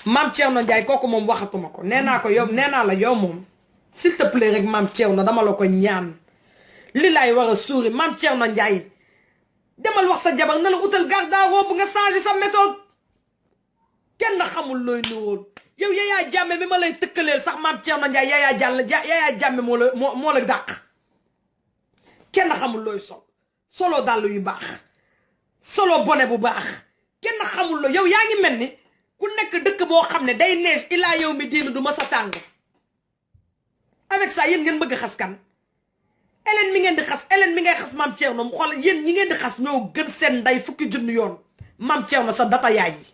maam Thierno Ndiaye kooku moom waxatuma ko nee naa ko yow nee naa la yow moom s'il te plaît rek maam Thierno dama la ko ñaan li laay war a suuri maam Thierno Ndiaye demal wax sa jabar na la utal garde à robe nga changer sa méthode kenn xamul looy nuwoon yow Yaya Jammeh bi ma lay tëkkaleel sax maam Thierno Ndiaye Yaya Jammeh moo la dàq kenn xamul looy solo dàll yu baax solo bone bu baax kenn xamul loo yow yaa ngi mel ni ku nekk dëkk boo xam ne day neige ilaa yow mi diinu du ma sa tàng avec ça yéen ngeen bëgg xas kan Hélène mi ngeen di xas Hélène mi ngay xas maam Thierno mu xool yéen ñi ngeen di xas ñoo gën seen nday fukki junni yoon maam Thierno sa data yaay yi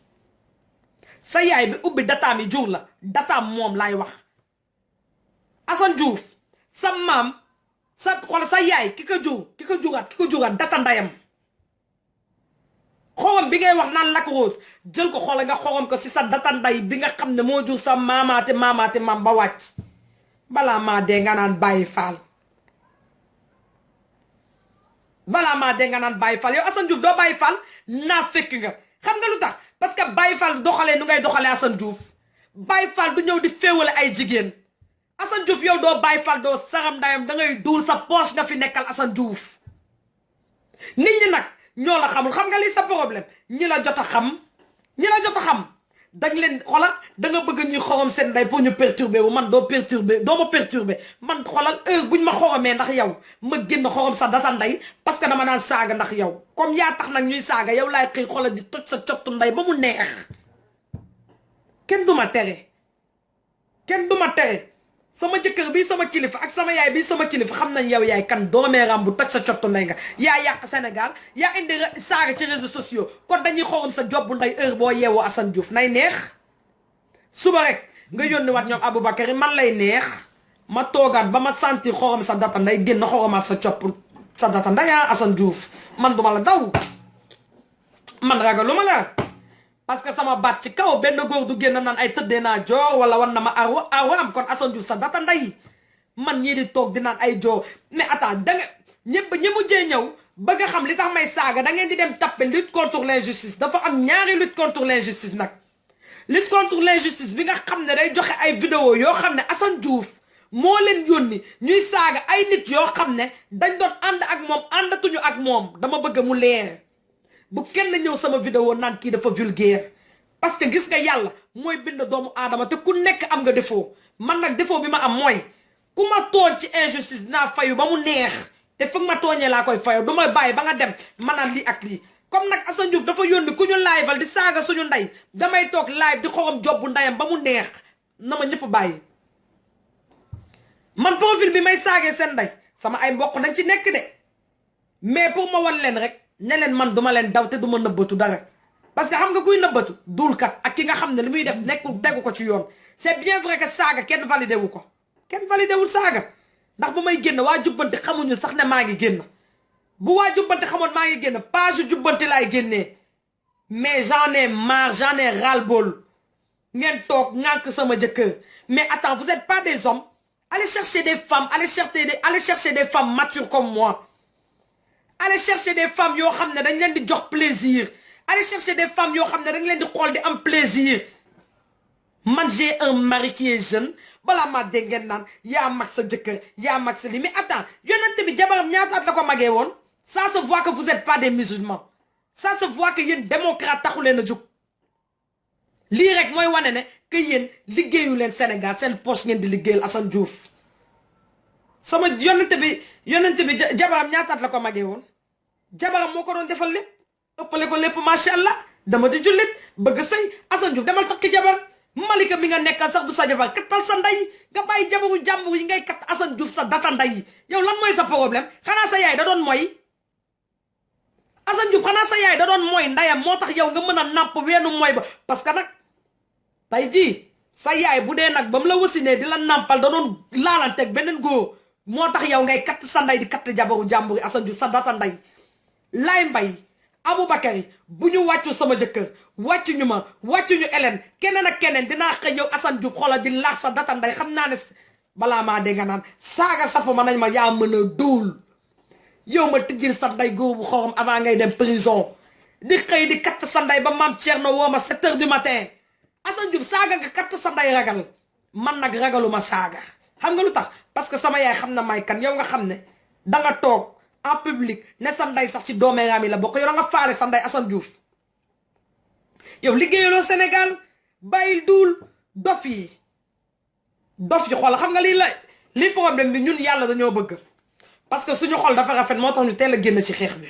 sa yaay bi ubbi dataam yi jur la dataam moom laay wax Assane Diouf sa maam sa xool sa yaay ki ko juraat data ndayam xorom bi ngay wax naan Lac Rose jël ko xool nga xorom ko si sa data nday bi nga xam ne moo jur sa maamaate maam ba wàcc balaa maa dee nga naan bàyyi faal yow Assane Diouf doo bàyyi faal naa fekk nga xam nga lu tax parce que bàyyi faal doxalee nu ngay doxalee Assane Diouf bàyyi faal du ñëw di féewale ay jigéen Assane Diouf yow doo bàyyi faal doo saram ndayam da ngay duul sa poche nga fi nekkal Assane Diouf nit ñi nag ñoo la xamul xam nga li sa problème ñi la jot a xam dañ leen xoolal da nga bëgg ñuy xorom seen nday pour ñu perturber wu man doo ma perturber man xoolal heure buñ ma xoromee ndax yow ma génn xorom sa data nday parce que dama naan saaga ndax yow comme yaa tax nag ñuy saaga yow laay xëy xoolal di toj sa cottu nday ba mu neex kenn du ma tere sama jëkkër bi sama kilifa ak sama yaay bi sama kilifa xam nañ yow yaay kan doomeeram bu toj sa cottu nday nga yaa yàq Sénégal yaa indi saaga ci réseaux sociaux kon dañuy xorom sa job bu nday heure boo yeewoo Assane Diouf nay neex suba rek nga yónni waat ñoom Aboubacary man lay neex ma toogaat ba ma sentir xorom sa data nday génn xoromaat sa copp sa data ndaya Assane Diouf man duma la daw man ragaluma la parce que sama baat ci kaw benn góor du génn naan ay tëddee naa joor wala wan na ma arwa am kon Assane Diouf sa data nday man ñii di toog di naan ay joor mais attends da nga ñi mujjee ñëw bëgg a xam li tax may saaga da ngeen di dem tappe lutte contre l'injustice dafa am ñaari lutte contre l'injustice nag lutte contre l'injustice bi nga xam ne day joxe ay vidéo yoo xam ne Assane Diouf moo leen yónni ñuy saaga ay nit yoo xam ne dañ doon ànd ak moom àndatuñu ak moom dama bëgg mu leer bu kenn ñëw sama vidéo naan kii dafa vulgaire parce que gis nga yàlla mooy bind doomu aadama te ku nekk am nga défaut man nag défaut bi ma am mooy ku ma tooñ ci injustice dinaa fayu ba mu neex te foog ma tooñee laa koy fayu du ma bàyyi ba nga dem ma naan lii ak lii comme nag Assane Diouf dafa yónni ku ñu liveal di saaga suñu ndey damay toog live di xorom jobbu ndeyam ba mu neex na ma ñëpp bàyyi man profil bi may saagee seen ndey sama ay mbokk dañ ci nekk de mais pour ma wan leen rek ne leen man duma leen daw te duma nëbbatu dara parce que xam nga kuy nëbbatu duulkat ak ki nga xam ne li muy def nekkul tegu ko ci yoon c'est bien vrai que saaga kenn validé wu ko kenn validé wul saaga ndax bu may génn waa jubbanti xamuñu sax ne maa ngi génn bu waa jubbanti xamoon maa ngi génn page jubbanti laay génnee mais j'en ai marre j'en ai ras-le-bol ngeen toog ŋànk sama jëkkër mais attends vous êtes pas des hommes allez chercher des femmes allez chercher des femmes matures comme moi allez chercher des femmes yoo xam ne dañ leen di jox plaisir allez chercher des femmes yoo xam ne dañ leen di xool di am plaisir man j'ai un mari qui est jeune balaa maa dégg ngeen naan yaa mag sa jëkkër yaa mag sa lii mais attends yonent bi jabaram ñaata at la ko magee woon ça se voit que vous êtes pas des musulmans ça se voit que yéen démocrate taxu leen a jóg lii rek mooy wane ne que yéen liggéeyu leen Sénégal seen poche ngeen di liggéeyal Assane Diouf sama yonent bi jabaram ñaata at la ko magee woon jabaram moo ko doon defal lépp ëppale ko lépp macha allah dama di jullit bëgg sëy Assane Diouf demal takki jabar Malika mi nga nekkal sax du sa jabar kattal sa ndey nga bàyyi jabaru jàmbur yi ngay kat Assane Diouf sa data ndey yow lan mooy sa problème xanaa sa yaay da doon mooy Assane Diouf xanaa sa yaay da doon mooy ndeyam moo tax yow nga mën a nàpp weenu mooy ba parce que nag tey jii sa yaay bu dee nag ba mu la wasinee di la nàmpal da doon laalanteeg beneen góor moo tax yow ngay katt sa ndey di katt jabaru jàmbur yi Assane Diouf sa data ndey laay mbay Aboubakary bu ñu wàccu sama jëkkër wàccuñu ma wàccuñu Hélène keneen ak keneen dinaa xëy yow Assane Diouf xoolal di laax sa data ndey xam naa ne balaa maa dégg nga naan saaga safu ma nañ ma yaa mën a dóol yow ma tijjil sa ndey góor bu xorom avant ngay dem prison di xëy di katt sa ndey ba maam Thierno woo ma 7 heures du matin Assane Diouf saaga nga katt sa ndey ragal man nag ragaluma saaga xam nga lu tax parce que sama yaay xam na may kan yow nga xam ne danga toog en public ne sa ndey sax ci doomeeraam yi la bokk yow nga faale sa ndey Assane Diouf yow liggéeyaloo Sénégal bàyyil duul dof yi xool xam nga lii problème bi ñun yàlla dañoo bëgg parce que suñu xol dafa rafet moo tax ñu teel a génn ci xeex bi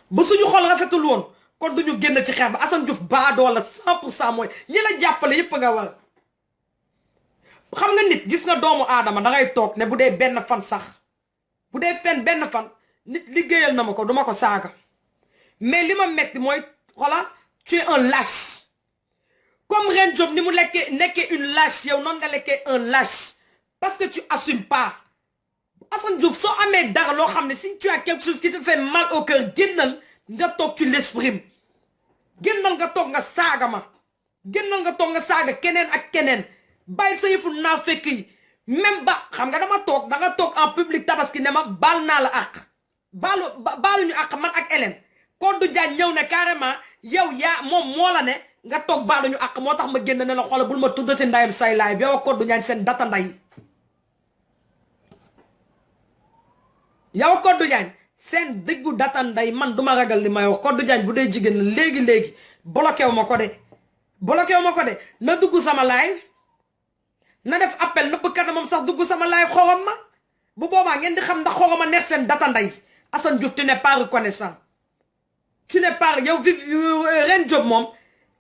bu suñu xol rafetul woon kon duñu génn ci xeex bi Assane Diouf baadoo la 100% mooy ñi la jàppale yëpp nga war xam nga nit gis nga doomu aadama dangay toog ne bu dee benn fan sax bu dee benn fan nit liggéeyal na ma ko duma ko saaga mais li ma metti mooy xoolal tu es un lâche comme Reine Diop ni mu nekkee une lâche yow noonu nga lekkee un lâche parce que tu assumes pas Assane Diouf soo amee dara loo xam ne si tu as quelque chose qui te fait mal au cœur génnal nga toog tu l'exprimes génnal nga toog nga saaga ma génnal nga toog nga saaga keneen ak keneen bàyyi sa yëfu naa fekk yi même ba xam nga danga toog en public tabaski ne ma baal naa la àq baaluñu àq man ak Hélène Codou Diagne ñëw ne carrément yow yaa moom moo la ne nga toog baaluñu àq moo tax ma génn ne la xoolal bul ma tuddati ndayam say laay bi yow ak Codou Diagne seen data nday yow ak Codou Diagne seen dëggu data nday man duma ragal li may wax Codou Diagne bu dee jigéen la léegi bloqué wu ma ko de na dugg sama live na def appel nëpp kat moom sax dugg sama live xorom ma bu boobaa ngeen di xam ndax xoroma neex seen data nday Assane Diouf tu n'es pas reconnaissant tu n'es pas yow Reine Diop moom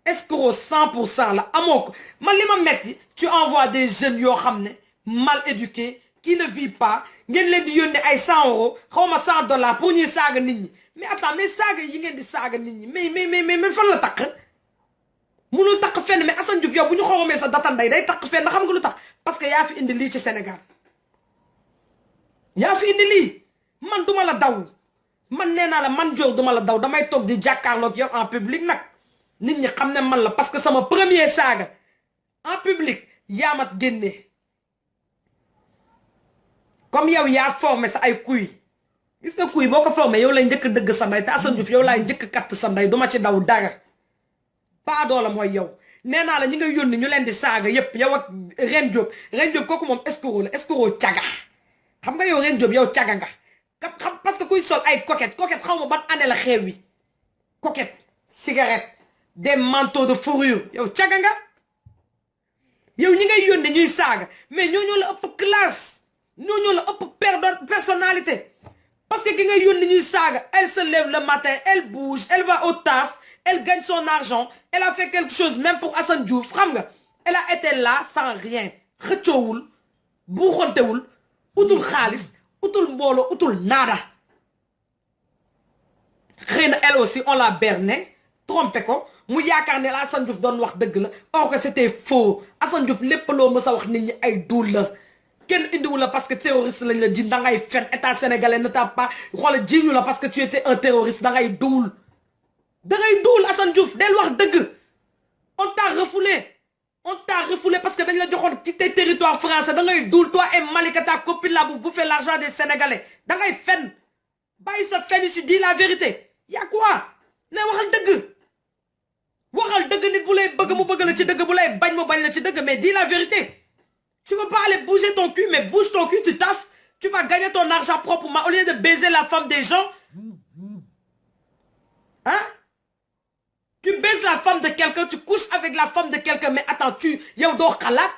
escroc 100% la amoo ko man li ma metti tu envoies des jeunes yoo xam ne mal éduqués qui ne vivent pas ngeen leen di yónnee ay 100 euros xaw ma $100 pour ñuy saaga nit ñi mais attends mais saaga yi ngeen di saaga nit ñi mais fan la takk munul takk fenn mais Assane Diouf yow bu ñu xoromee sa data nday day takk fenn xam nga lu tax parce que yaa fi indi lii ci Sénégal yaa fi indi lii man duma la daw man nee naa la man Dior duma la daw damay toog di jàkkaarloog yow en public nag nit ñi xam ne man la parce que sama premier saaga en public yaa mat génnee comme yow yaa formé sa ay kuy gis nga kuy boo ko formé yow lay njëkk dëgg sa ndey te Assane Diouf yow laay njëkk katt sa ndey duma ci daw dara pas doola mooy yow nee naa la ñi nga yónni ñu leen di saaga yépp yow ak Ren Diop kooku moom escroc la escroc caga xam nga yow Ren Diop yow caga nga xam parce que kuy sol ay coquette xaw ma ban année la xew wi coquette cigarette des manteaux de fourrure yow caga nga yow ñi ngay yónni ñuy saaga mais ñoo la ëpp classe ñoo la ëpp personnalité parce que ki ngay yónni ñuy saaga elle se lève le matin elle bouge elle va au taf elle gagne son argent elle a fait quelque chose même pour Assane Diouf xam nga elle a été là sans rien xëccoowul buuxantewul utul xaalis utul mbooloo utul naada xëy na elle aussi on l'a berné trompé ko mu yaakaar ne la Assane Diouf doon wax dëgg la or que c'était faux Assane Diouf lépp loo mës a wax nit ñi ay duul la kenn indiwu la parce que terroriste lañ la ji da ngay fen état sénégalais ne t'a pas xoola jiñu la parce que tu étais un terroriste da ngay duul Assane Diouf del wax dëgg on t'a refoulé parce que dañ la joxoon ci tes territoires français da ngay duul toi et Malika ta copine là bu bouffer l'argent des sénégalais da ngay fen bàyyi sa fen yi tu dis la vérité y'a quoi ne waxal dëgg nit bu lay bëgg mu bëgg la ci dëgg bu lay bañ mu bañ la ci dëgg mais dis la vérité tu veux pas aller bouger ton cul mais bouge ton cul tu taffes tu vas gagner ton argent proprement au lieu de baiser la femme des gens hein tu baises la femme de quelqu'un tu couches avec la femme de quelqu'un mais attends yow doo xalaat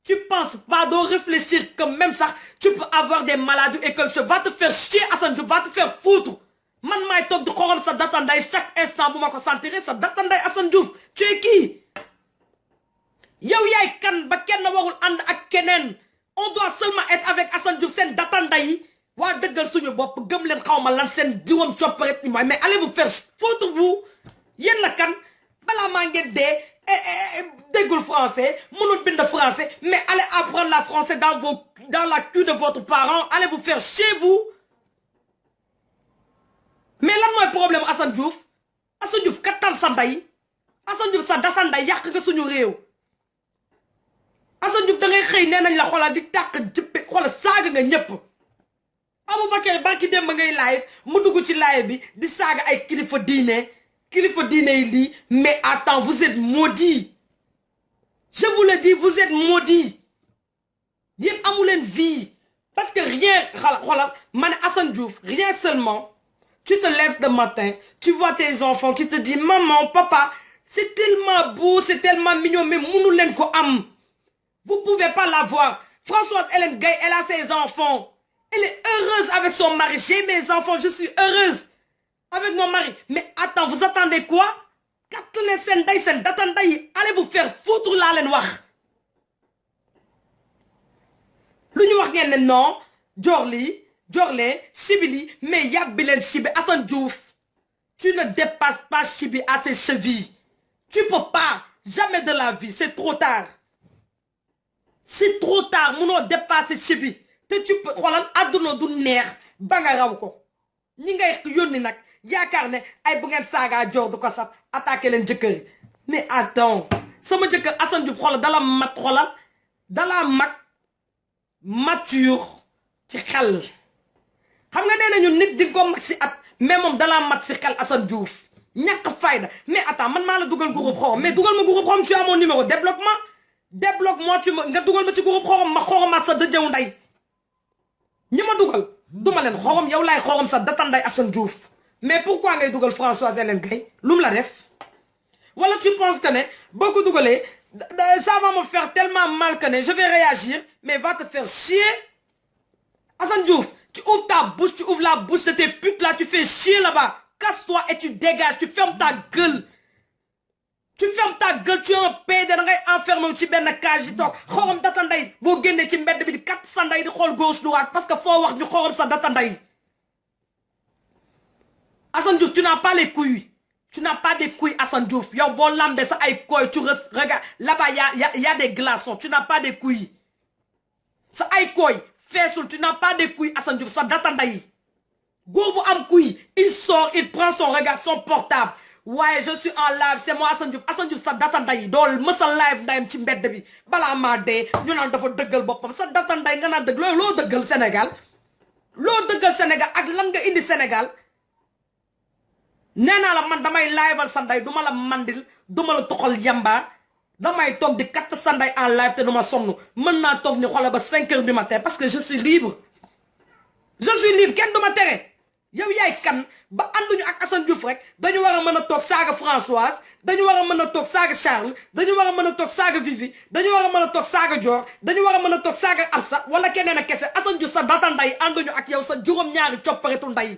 tu penses pas doo réfléchir que même ça tu peux avoir des maladies et quelque chose va te faire chier Assane Diouf va te faire foutre man maay toog di xorom sa datanday chaque instant bu ma ko sentir sa datanday Assane Diouf tu es qui yow yaay kan ba kenn warul ànd ak keneen on doit seulement être avec Assane Diouf seen datanday yi waa dëggal suñu bopp gëm leen xaw ma lan seen diwam copparet ñu mooy mais allez vous faire foutre vous yéen la kan balaa maa ngeen dee déggul français mënul bind français mais allez apprendre la français dans la cul de votre parent allez vous faire chez vous mais lan mooy problème Assane Diouf kattan sa ndey Assane Diouf sa data ndey yàq nga suñu réew Assane Diouf da ngay xëy nee nañ la xoolal di tàq jëppe xoolal saaga nga ñëpp Aboubacar banki dem ba ngay live mu dugg ci live bi di saaga ay kilifa diine yi lii mais attends vous êtes maudits je vous le dis vous êtes maudits yéen amu leen vie parce que rien xoolal ma ne Assane Diouf rien seulement tu te lèves le matin tu vois tes enfants qui te disent maman papa c'est tellement beau c'est tellement mignon mais mënu leen ko am vous pouvez pas l'avoir Françoise Hélène Gaye elle a ses enfants elle est heureuse avec son mari j'ai mes enfants je suis heureuse avec mon mari mais attends vous attendez quoi katt leen seen day seen data nday allez vous faire foutre laa leen wax lu ñu wax ngeen ne non Diorlé Chibili mais yàbbi leen Chibi Assane Diouf tu ne dépasses pas Chibi à ses chevilles tu peux pas jamais de la vie c'est trop tard munoo dépasser Chibi te tu peux xoolal adduna du neex ba nga raw ko ñi ngay yónni nag yaakaar ne ay bu ngeen saagaa Dior du ko saf attaqué leen jëkkër yi mais attends sama jëkkër Assane Diouf xoolal dala mag mature ci xel xam nga nee nañu nit di ko mag si at mais moom dalaa mat si xel Assane Diouf ñàkk fayda mais attends man maa la dugal groupe xorom mais dugal ma groupe xorom tu as mon numéro débloque-moi nga dugal ma ci groupe xorom ma xoromaat sa dëjëw nday ñi ma dugal duma leen xorom yow laay xorom sa data nday Assane Diouf mais pourquoi ngay dugal Françoise Hélène Gaye lu mu la def wala tu penses que ne boo ko dugalee ça va me faire tellement mal que ne je vais réagir mais va te faire chier Assane Diouf tu ouvres ta bouche tu ouvres la bouche de tes putes là tu fais chier là-bas casse-toi et tu dégages tu fermes ta gueule tu es un PD da ngay enfermé wu ci benn cage di toog xorom data nday boo génnee ci mbedd bi di kat sa nday di xool gauche droite parce que foo wax ñu xorom sa data nday Assane Diouf tu n'as pas les couilles Tu n'as pas de couilles, Assane Diouf. Yo, bon lambe, ça aïe quoi, tu regarde, là-bas, y a des glaçons. Tu n'as pas de couilles. Ça aïe quoi, Fessoul, tu n'as pas de couilles, Assane Diouf. Ça date en daï. Gourbo am couilles. Il sort, il prend son regard, son portable. Ouais, je suis en live, c'est moi, Assane Diouf. Assane Diouf, ça date en daï. Dol, me sa live, d'aïm, ci mbedd bi. Bala ma dé, ñu nan dafa deugal bopam. Ça date en daï, nga na deug. Lo deugal Sénégal. Lo deugal Sénégal, ak lan nga indi Sénégal. Nena la man damay liveal sanday duma la mandil duma la toxal yamba damay tok di kat sanday en live te duma sonn mën naa tok ni xolé ba 5 heures du matin parce que je suis libre kenn duma téré yow yaay kan ba anduñu ak Assane Diouf rek dañu wara mëna tok saga Françoise dañu wara mëna tok saga Charles dañu wara mëna tok saga Vivi dañu wara mëna tok saga Dior dañu wara mëna tok saga Absa wala keneen ak kesse Assane Diouf sa data nday anduñu ak yow sa juroom ñaari cioparetu nday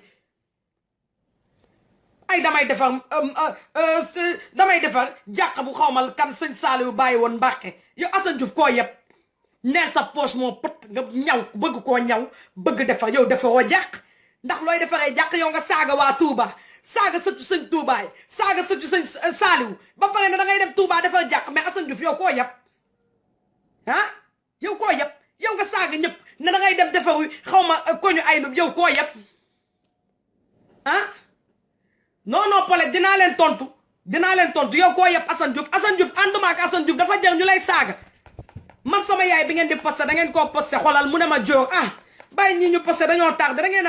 ay damay defar jàq bu xawmal kan sëñ Saliou bàyyi woon Mbàkke yow Assane Diouf koo yeb neel sa poche moo pot nga ñaw bëgg koo ñaw bëgg defar yow defaroo jàq ndax looy defaree jàq yow nga saaga waa Touba saaga sëtu sëñ Touba yi saaga sëtu sëñ Saliou ba pare ne da ngay dem Touba defar jàq mais Assane Diouf yow koo yeb ah yow koo yeb yow nga saaga ñëpp ne da ngay dem defaru xawma koñu ay nub yow koo yeb ah non Paulette dinaa leen tontu yow koo yeb Assane Diouf ànduma ak Assane Diouf dafa jar ñu lay saaga man sama yaay bi ngeen di posté da ngeen koo posté xolal mu ne ma joor bàyyi ñii ñu posté dañoo tardé da ngeen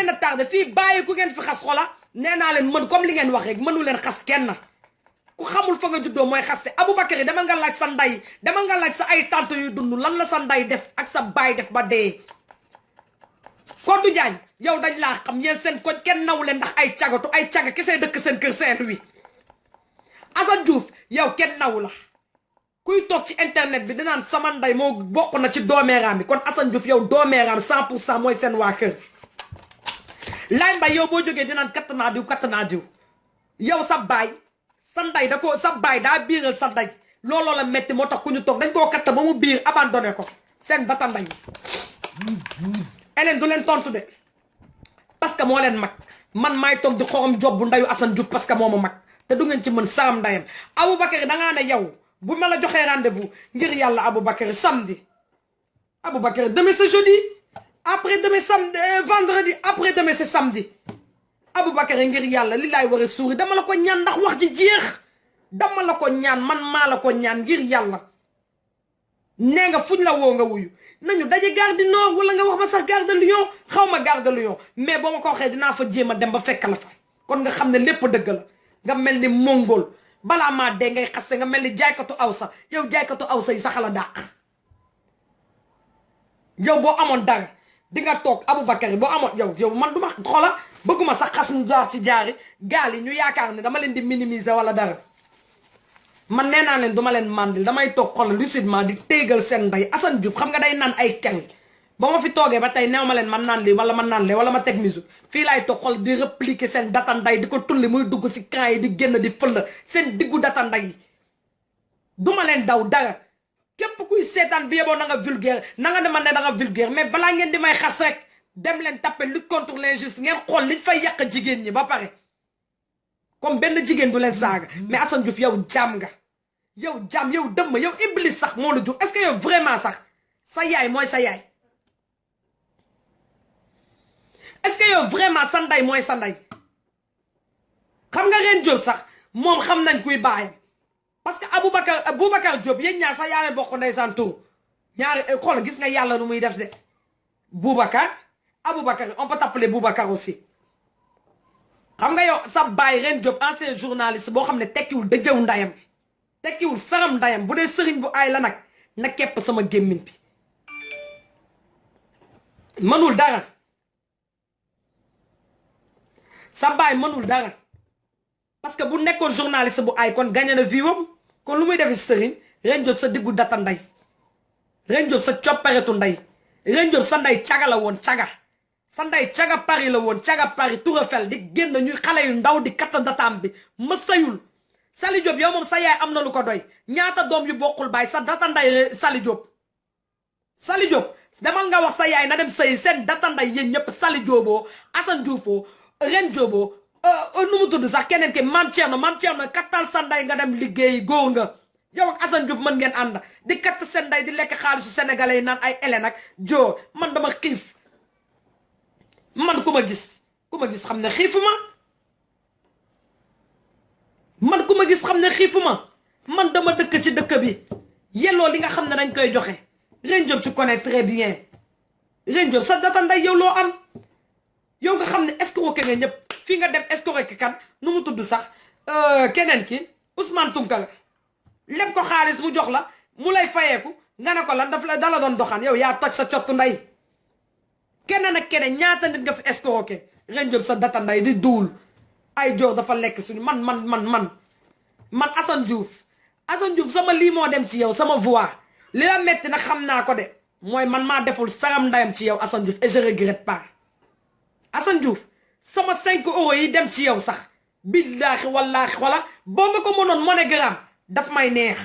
a tardé fii bàyyi ku ngeen fi xas xola nee naa leen mën comme li ngeen wax rek mënu leen xas kenn ku xamul fa nga juddoo mooy xaste Aboubacry dama nga laaj sa nday dama nga laaj sa ay tante yu dund lan la sa nday def ak sa baay def ba dee Kodou Diagne yow dañ laa xam yéen seen ko kenn naw leen ndax ay caga kese dëkk seen kër Saint-Louis Assane Diouf yow kenn naw la kuy toog ci internet bi dinaan sama nday moo bokk na ci doomeeraam bi kon Assane Diouf yow doomeeraam 100% mooy seen waa kër laay mbay yow boo jógee dinaan katt naa diw yow sa baay sa nday sa baay daa biiral sa nday looloo la metti moo tax ku ñu toog dañ koo katt ba mu biir abandonné ko seen data nday Hélène du leen tontu de parce que moo leen mag man maay toog di xorom job bu ndayu Assane Diouf parce que moo ma mag te du ngeen ci mën saram ndayam Aboubacry dangaa ne yow bu ma la joxee rendez-vous ngir yàlla Aboubacry samedi Aboubacry demain c'est jeudi après demain samedi vendredi après demain c'est samedi Aboubacry ngir yàlla li laay war a suuri dama la ko ñaan ndax wax ji jeex dama la ko ñaan man maa la ko ñaan ngir yàlla nee nga fuñ la woo nga wuyu nañu daje gare du Nord wala nga wax ma sax gare de Lyon xaw ma gare de Lyon mais boo ma ko waxee dinaa fa jéem a dem ba fekk la fa kon nga xam ne lépp dëgg la nga mel ni mongol balaa maa dee ngay xaste nga mel ni jaaykatu awsa yow jaaykatu awsa yi sax la dàq yow boo amoon dara di nga toog Aboubacry boo amoon yow man du ma xoola bëgguma sax xas ñu jaar ci jaari gaal yi ñu yaakaar ne dama leen di minimiser wala dara man nee naa leen duma leen mandil damay toog xol lucidement di téegal seen nday Assane Diouf xam nga day naan ay kel ba ma fi toogee ba tey neew ma leen man naan lii wala man naan lee wala ma teg musique fii laay toog xol di répliquer seen data nday di ko tulli muy dugg si camp yi di génn di fël seen diggu data nday yi duma leen daw dara képp kuy seetaan bi yeboo na nga vulgaire na nga dema ne da nga vulgaire mais balaa ngeen di may xas rek dem leen tapé lutte contre l'injustice ngeen xool liñ fay yàq jigéen ñi ba pare comme benn jigéen du leen saaga mais Assane Diouf yow jaam nga yow jaam yow dëmm yow iblis sax moo la jur est-ce que yow vraiment sax sa yaay mooy sa yaay est-ce que yow vraiment sa nday mooy sa nday xam nga Reine Diop sax moom xam nañ kuy baayam parce que Aboubacar Diop yéen ñaar sax yaa leen bokk ndeysaan tur ñaari xool gis nga yàlla nu muy def de Aboubacar on peut t'appeler Boubacar aussi xam nga yow sa baay Reine Diop ancien journaliste boo xam ne tekkiwul dëjëw ndayam tekkiwul saram ndayam bu dee sëriñ bu aay la nag na kepp sama gémmiñ bi mënul dara sa baay mënul dara parce que bu nekkoon journaliste bu aay kon gagné na viwam kon lu muy defi sëriñ Reine Diop sa diggu data nday Reine Diop sa copparetu nday Reine Diop sa nday caga la woon caga sa nday caga Paris la woon caga Paris Tour Eiffel di génn ñuy xale yu ndaw di katta dataam bi ma sayul Sali Diop yow moom sa yaay am na lu ko doy ñaata doom yu bokkul baay sa data nday Sali Diop demal nga wax sa yaay na dem sëy seen data nday yéen ñëpp Sali Diopoo Assane Dioufoo Reine Diopoo nu mu tudd sax keneen ki Mame Thierno kattal sa nday nga dem liggéey góor nga yow ak Assane Diouf mën ngeen ànd di katt seen nday di lekk xaalisu sénégalais yi naan ay Hélène ak joo man dama xiif man ku ma gis xam ne xiifuma man ku ma gis xam ne xiifuma man dama dëkk ci dëkk bi yelloo li nga xam ne dañ koy joxe Reine Diop tu connais très bien Reine Diop sa data nday yow loo am yow nga xam ne escroqué nga ñëpp fii nga dem escroqué kan nu mu tudd sax keneen ki Ousmane Tounkara lépp ko xaalis mu jox la mu lay fayeeku nga ne ko lan dala doon doxaan yow yaa toj sa cottu nday keneen ak keneen ñaata nit nga fi escroqué Reine Diop sa data nday di duul ay joor dafa lekk suñu man Assane Diouf sama lii moo dem ci yow sama voix li la metti nag xam naa ko de mooy man maa deful saram ndayam ci yow Assane Diouf et je regrette pas Assane Diouf sama 5 euros yi dem ci yow sax billaahi wallaahi xola boo ma ko mënoon monogramme daf may neex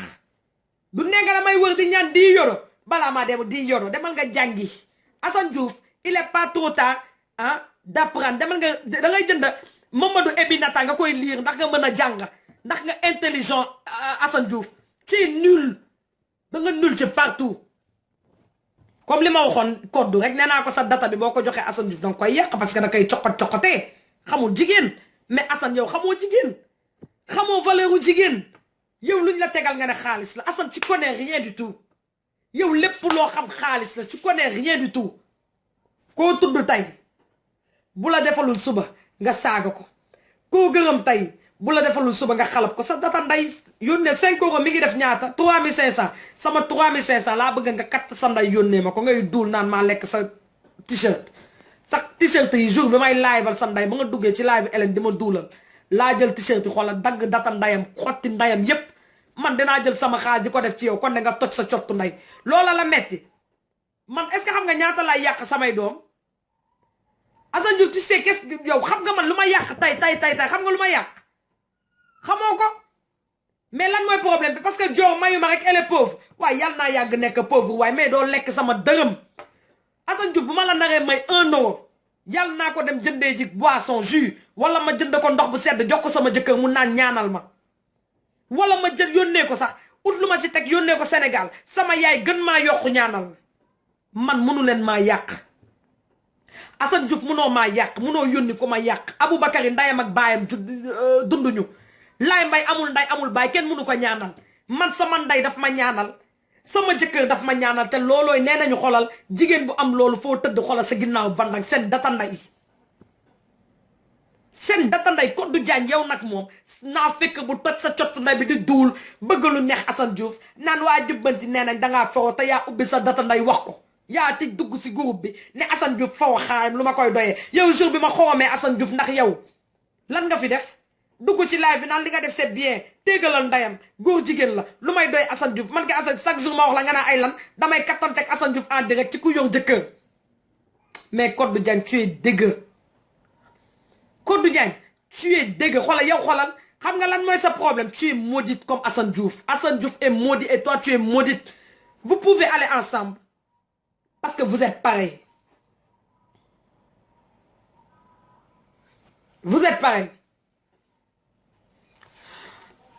du ne nga damay wër di ñaan 10 euro balaa maa dem 10 euro demal nga jàngi Assane Diouf il est pas trop tard d'apprendre demal nga da ngay jënd Mamadou Ebinata nga koy lire ndax nga mën a jàng ndax nga intelligent Assane Diouf tu es nul da nga nul ci partout comme li ma waxoon koddu rek nee naa ko sa data bi boo ko joxee Assane Diouf danga koy yàq parce que da koy coqotee xamul jigéen mais Assane yow xamoo jigéen xamoo valeuru jigéen yow luñ la tegal nga ne xaalis la Assane tu connais rien du tout yow lépp loo xam xaalis la tu connais rien du tout koo tudd tey bu la defalul suba nga saaga ko koo gërëm tey bu la defalul suba nga xalab ko sa data nday yónnee 5 euros mi ngi def ñaata 3500 sama 3500 laa bëgg nga katt sa nday yónnee ma ko ngay duul naan maa lekk sa t-shirt yi jour bi may laaybal sa nday ba nga duggee ci live Hélène di ma duulal laa jël t-shirt yi xoolal dagg data ndayam xotti ndayam yépp man dinaa jël sama xaalis di ko def ci yow kon ne nga toj sa cottu nday loola la metti man est-ce que xam nga ñaata lay yàq samay doom Assane Diouf tu sais qu'est-ce que yow xam nga man lu ma yàq tay xam nga lu ma yàq xamoo ko mais lan mooy problème bi parce que Dior mayu ma rek elle est pauvre waaye yàlla naa yàgg nekk pauvre waaye mais doo lekk sama dërëm Assane Diouf bu ma la naree may 1 euro yàlla naa ko dem jëndee ji boisson jus wala ma jënd ko ndox bu sedd jox ko sama jëkkër mu naan ñaanal ma wala ma jël yónnee ko sax ut lu ma ci teg yónnee ko Sénégal sama yaay gën maa yokku ñaanal man munu leen maa yàq Assane Diouf munoo maa yàq munoo yónni ko ma yàq Aboubacary ndayam ak baayam dunduñu Laay Mbay amul nday amul baay kenn mënu ko ñaanal man sama nday daf ma ñaanal sama jëkkër daf ma ñaanal te loolooy nee nañu xolal jigéen bu am loolu foo tëdd xolal sa ginnaaw bandak seen data nday Codou Diagne yow nag moom naa fekk bu toj sa cottu nday bi di duul bëgg lu neex Assane Diouf naan waa jubbanti nee nañ dangaa foo te yaa ubbi sa data nday wax ko yaa ti dugg si groupe bi ne Assane Diouf faw xaayam lu ma koy doyee yow jour bi ma xoomee Assane Diouf ndax yow lan nga fi def dugg ci live bi naan li nga def c'est bien téegalal ndayam góor jigéen la lu may doy Assane Diouf man nga Assane chaque jour ma wax la nga naa ay lan damay kattanteeg Assane Diouf en direct ci ku yor jëkkër mais Codou Diagne tu es dégueu Codou Diagne tu es dégueu xoolal yow xoolal xam nga lan mooy sa problème tu es maudite comme Assane Diouf est maudit et toi tu es maudite vous pouvez aller ensemble parce que vous êtes pareil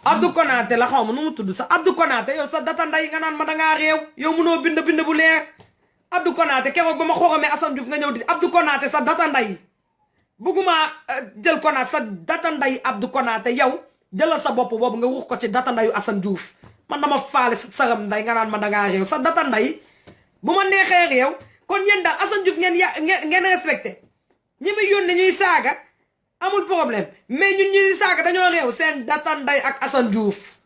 Abdou Konaté la xaw ma nu mu tudd sax Abdou Konaté yow sa data nday nga naan ma dangaa réew yow mënoo bind bu leer Abdou Konaté keroog ba ma xoromee Assane Diouf nga ñëw di Abdou Konaté sa data nday bëgguma jël Konaté sa data nday Abdou Konaté yow jëlal sa bopp boobu nga wax ko ci data ndayu Assane Diouf man dama faale sa saram nday nga naan ma dangaa réew sa data nday bu ma neexee réew kon yéen daal Assane Diouf ngeen respecté ñi muy yónnee ñuy saaga amul problème mais ñun ñuy saaga dañoo réew seen data nday ak Assane Diouf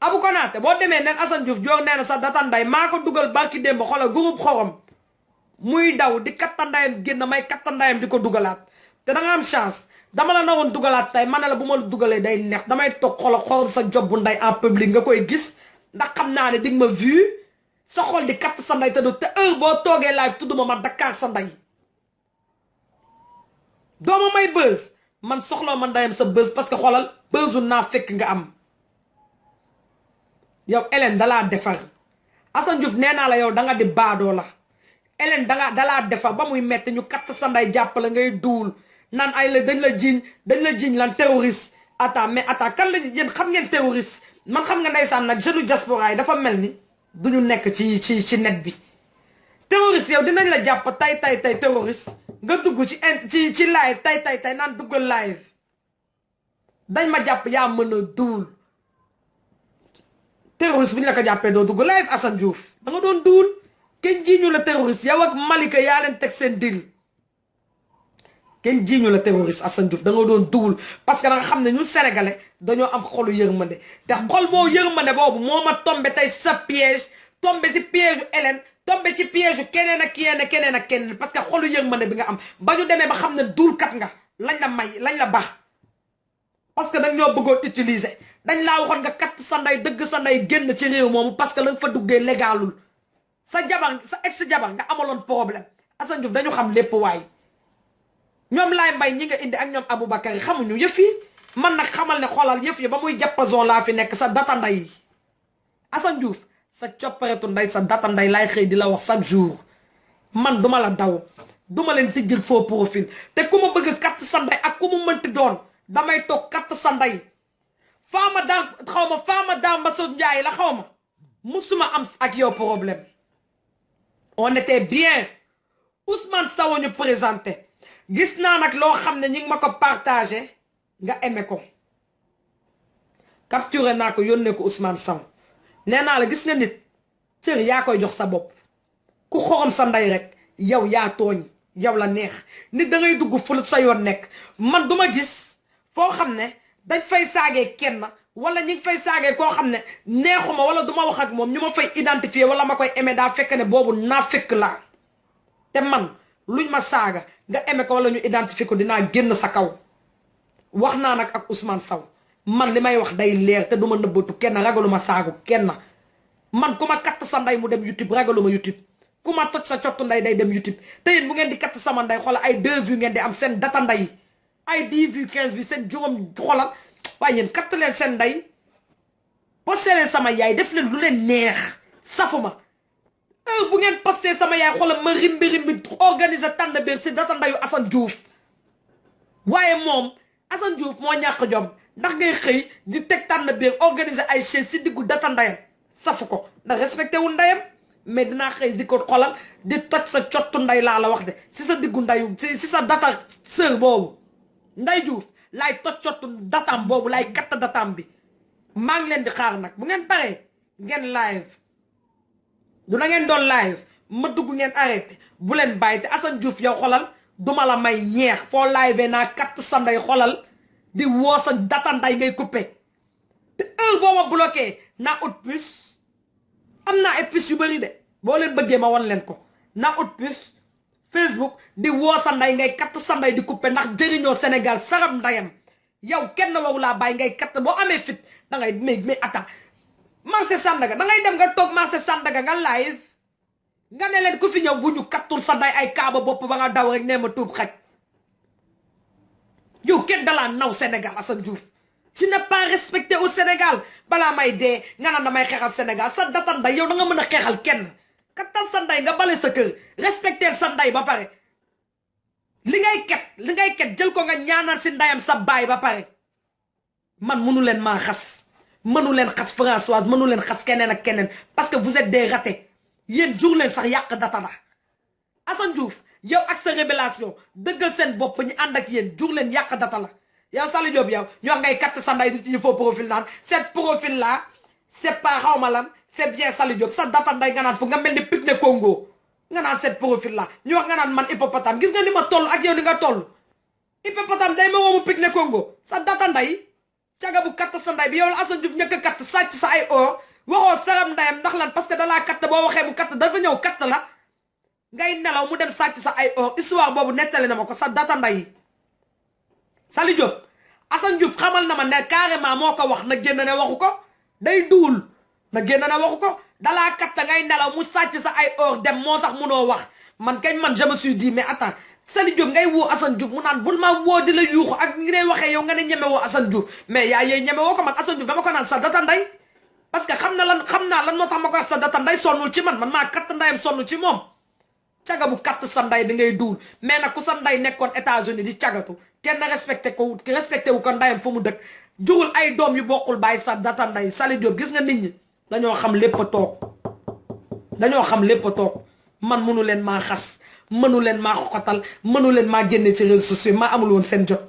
Abou Konaté boo demee neen Assane Diouf joor nee na sa data nday maa ko dugal barki démb xoolal groupe xorom muy daw di kattandayam génn may kattandayam di ko dugalaat te da nga am chance dama la nawoon dugalaat tey ma ne la bu ma la dugalee day neex damay toog xoolal xorom sa job bu nday en public nga koy gis ndax xam naa ne dig ma vu sa xol di katt sa nday te te heure boo toogee live tudduma ma Dakar sa nday dooma may buzz man soxloo man ndayam sa buzz parce que xoolal buzzu naa fekk nga am yow Hélène dalaa defar Assane Diouf nee naa la yow da nga di baadoo la Hélène dalaa defar ba muy metti ñu katt sa nday jàppale ngay duul naan ay la dañ la jiiñ lan terroriste attends mais attends kan lañu yéen xam ngeen terroriste man xam nga ndeysaan nag jeune diaspora yi dafa mel ni duñu nekk ci net bi terroriste yow dinañ la jàpp tay terroriste nga dugg ci live tay naan duggal live dañ ma jàpp yaa mën a duul terroriste bu ñu la ko jàppee doo dugg live Assane Diouf da nga doon duul kenn jiiñu la terroriste yow ak Malika yaa leen teg seen dil kenn jiiñu la terroriste Assane Diouf da nga doon duul parce que da nga xam ne ñun sénégalais dañoo am xolu yërmande te xol boo yërmande boobu moo ma tombé tey sa piège tombé si piège u Hélène tombé ci piège u keneen ak keneen parce que xolu yërmande bi nga am ba ñu demee ba xam ne duulkat nga lañ la baax parce que dañ ñoo bëggoon utiliser dañ laa waxoon nga katt sa ndey dëgg sa ndey génn ci réew moomu parce que la nga fa duggee légalul sa ex jabar nga amaloon problème Assane Diouf dañu xam lépp waay ñoom laay mbay ñi nga indi ak ñoom Aboubacar yi xamuñu yëf yi man nag xamal ne xoolal yëf yi ba muy jàppazon laa fi nekk sa data nday yi Assane Diouf sa copparetu nday sa data nday laay xëy di la wax chaque jour man duma la daw duma leen tijjil faux profil te ku ma bëgg katt sa nday ak ku mu mënti doon damay toog katt sa nday faama daam ba so njaay la xaw ma musuma am ak yow problème on était bien Ousmane Sow ñu présenté gis naa nag loo xam ne ñi ngi ma ko partagé nga aimé ko capturé naa ko yónnee ko Ousmane Sow nee naa la gis nga nit cër yaa koy jox sa bopp ku xorom sa ndey rek yow yaa tooñ yow la neex nit da ngay dugg ful sa yoon nekk man duma gis foo xam ne dañ fay saagee kenn wala ñi ngi fay saagee koo xam ne neexuma wala duma wax ak moom ñu ma fay identifier wala ma koy aimé daa fekk ne boobu naa fekk laa te man luñ ma saaga nga aimé ko wala ñu identifier ko dinaa génn sa kaw wax naa nag ak Ousmane Sow man li may wax day leer te duma nëbbatu kenn ragaluma saagu kenn man ku ma katt sa ndey mu dem YouTube ragaluma YouTube ku ma toj sa cottu ndey day dem YouTube te yéen bu ngeen di katt sama ndey xoolal ay 2 vues ngeen di am seen data ndey ay 10 vues 15 vues seen juróom xoolal waaye yéen katt leen seen ndey posté leen sama yaay def leen lu leen neex safuma bu ngeen posté sama yaay xoolal ma rimbi organiser tànn biir si data ndeyu Assane Diouf waaye moom Assane Diouf moo ñàkk jom ndax ngay xëy di teg tànn biir organiser ay chaise si diggu data ndeyam safu ko ndax respecté wul ndeyam mais dinaa xëy di ko xolal di toj sa cottu ndey laa la wax de si sa diggu ndeyu si sa data sœur boobu Ndey Diouf laay toj cottu datam boobu laay katt datam bi maa ngi leen di xaar nag bu ngeen paree ngeen live du na ngeen doon live ma dugg ngeen arrêté bu leen bàyyi te Assane Diouf yow xolal duma la may ñeex foo live naa katt sa ndey xolal di woo sa data nday ngay coupé te heure boo ma bloqué naa ut puce am naa ay puce yu bëri de boo leen bëggee ma wan leen ko naa ut puce Facebook di woo sa nday ngay katt sa nday di coupé ndax jëriñoo Sénégal saram ndayam yow kenn waru laa bàyyi ngay katt boo amee fit da ngay mais attends marché Sandaga da ngay dem nga toog marché Sandaga nga live nga ne leen ku fi ñëw bu ñu kattul sa nday ay kaaba bopp ba nga daw rek nee ma tuub xaj yow kenn dalaa naw Sénégal Assane Diouf tu n'es pas respecté au Sénégal balaa may dee nga naan damay xeexal Sénégal sa data nday yow da nga mën a xeexal kenn kattal sa nday nga bale sa kër respecté sa nday ba pare li ngay ket jël ko nga ñaanal si ndayam sa baay ba pare man mënu leen maa xas mënu leen xas Françoise mënu leen xas keneen ak keneen parce que vous êtes des ratés yéen jur leen sax yàq data la Assane Diouf yow ak sa révélation dëggal seen bopp ñu ànd ak yéen jur leen yàq data la yow Saliou Diop yow ñu wax ngay katt sa nday di ci faux profil naan cette profil là c'est pas xawma lan c'est bien Saliou Diop sa data nday nga naan pour nga mel ni Pikine Congo nga naan cette profil là ñu wax nga naan man hippopotame gis nga ni ma toll ak yow ni nga toll hippopotame day ma woomu Pikine Congo sa data nday caga bu katt sa nday bi yow la Assane Diouf ñëkk a katt sàcc sa ay or waxoo saram ndayam ndax lan parce que dalaa katt boo waxee mu katt dafa ñëw katt la ngay nelaw mu dem sàcc sa ay or histoire boobu nettali na ma ko sa data nday Saliou Diop Assane Diouf xamal na ma ne carrément moo ko wax na génn ne waxu ko day duul na génn ne waxu ko dalaa katt ngay nelaw mu sàcc sa ay or dem moo tax munoo wax man kañ man je me suis dit mais attends Saliou Diop ngay woo Assane Diouf mu naan bul ma woo di la yuuxu ak ngi lay waxee yow nga ne ñeme woo Assane Diouf mais yaa yee ñeme woo ko man Assane Diouf dama ko naan sa data nday parce que xam naa lan moo tax ma ko wax sa data nday sonnul ci man maa katt ndayam sonn ci moom caga bu katt sa nday bi ngay duul mais nag ku sa nday nekkoon États-Unis di cagatu kenn respecté wu ko ndayam fa mu dëkk jugul ay doom yu bokkul bàyyi sa data nday Sali Diop gis nga nit ñi dañoo xam lépp a toog dañoo xam lépp a toog man mënu leen maa xas mënu leen maa xoxatal mënu leen maa génne ci réseaux sociaux maa amul woon seen jot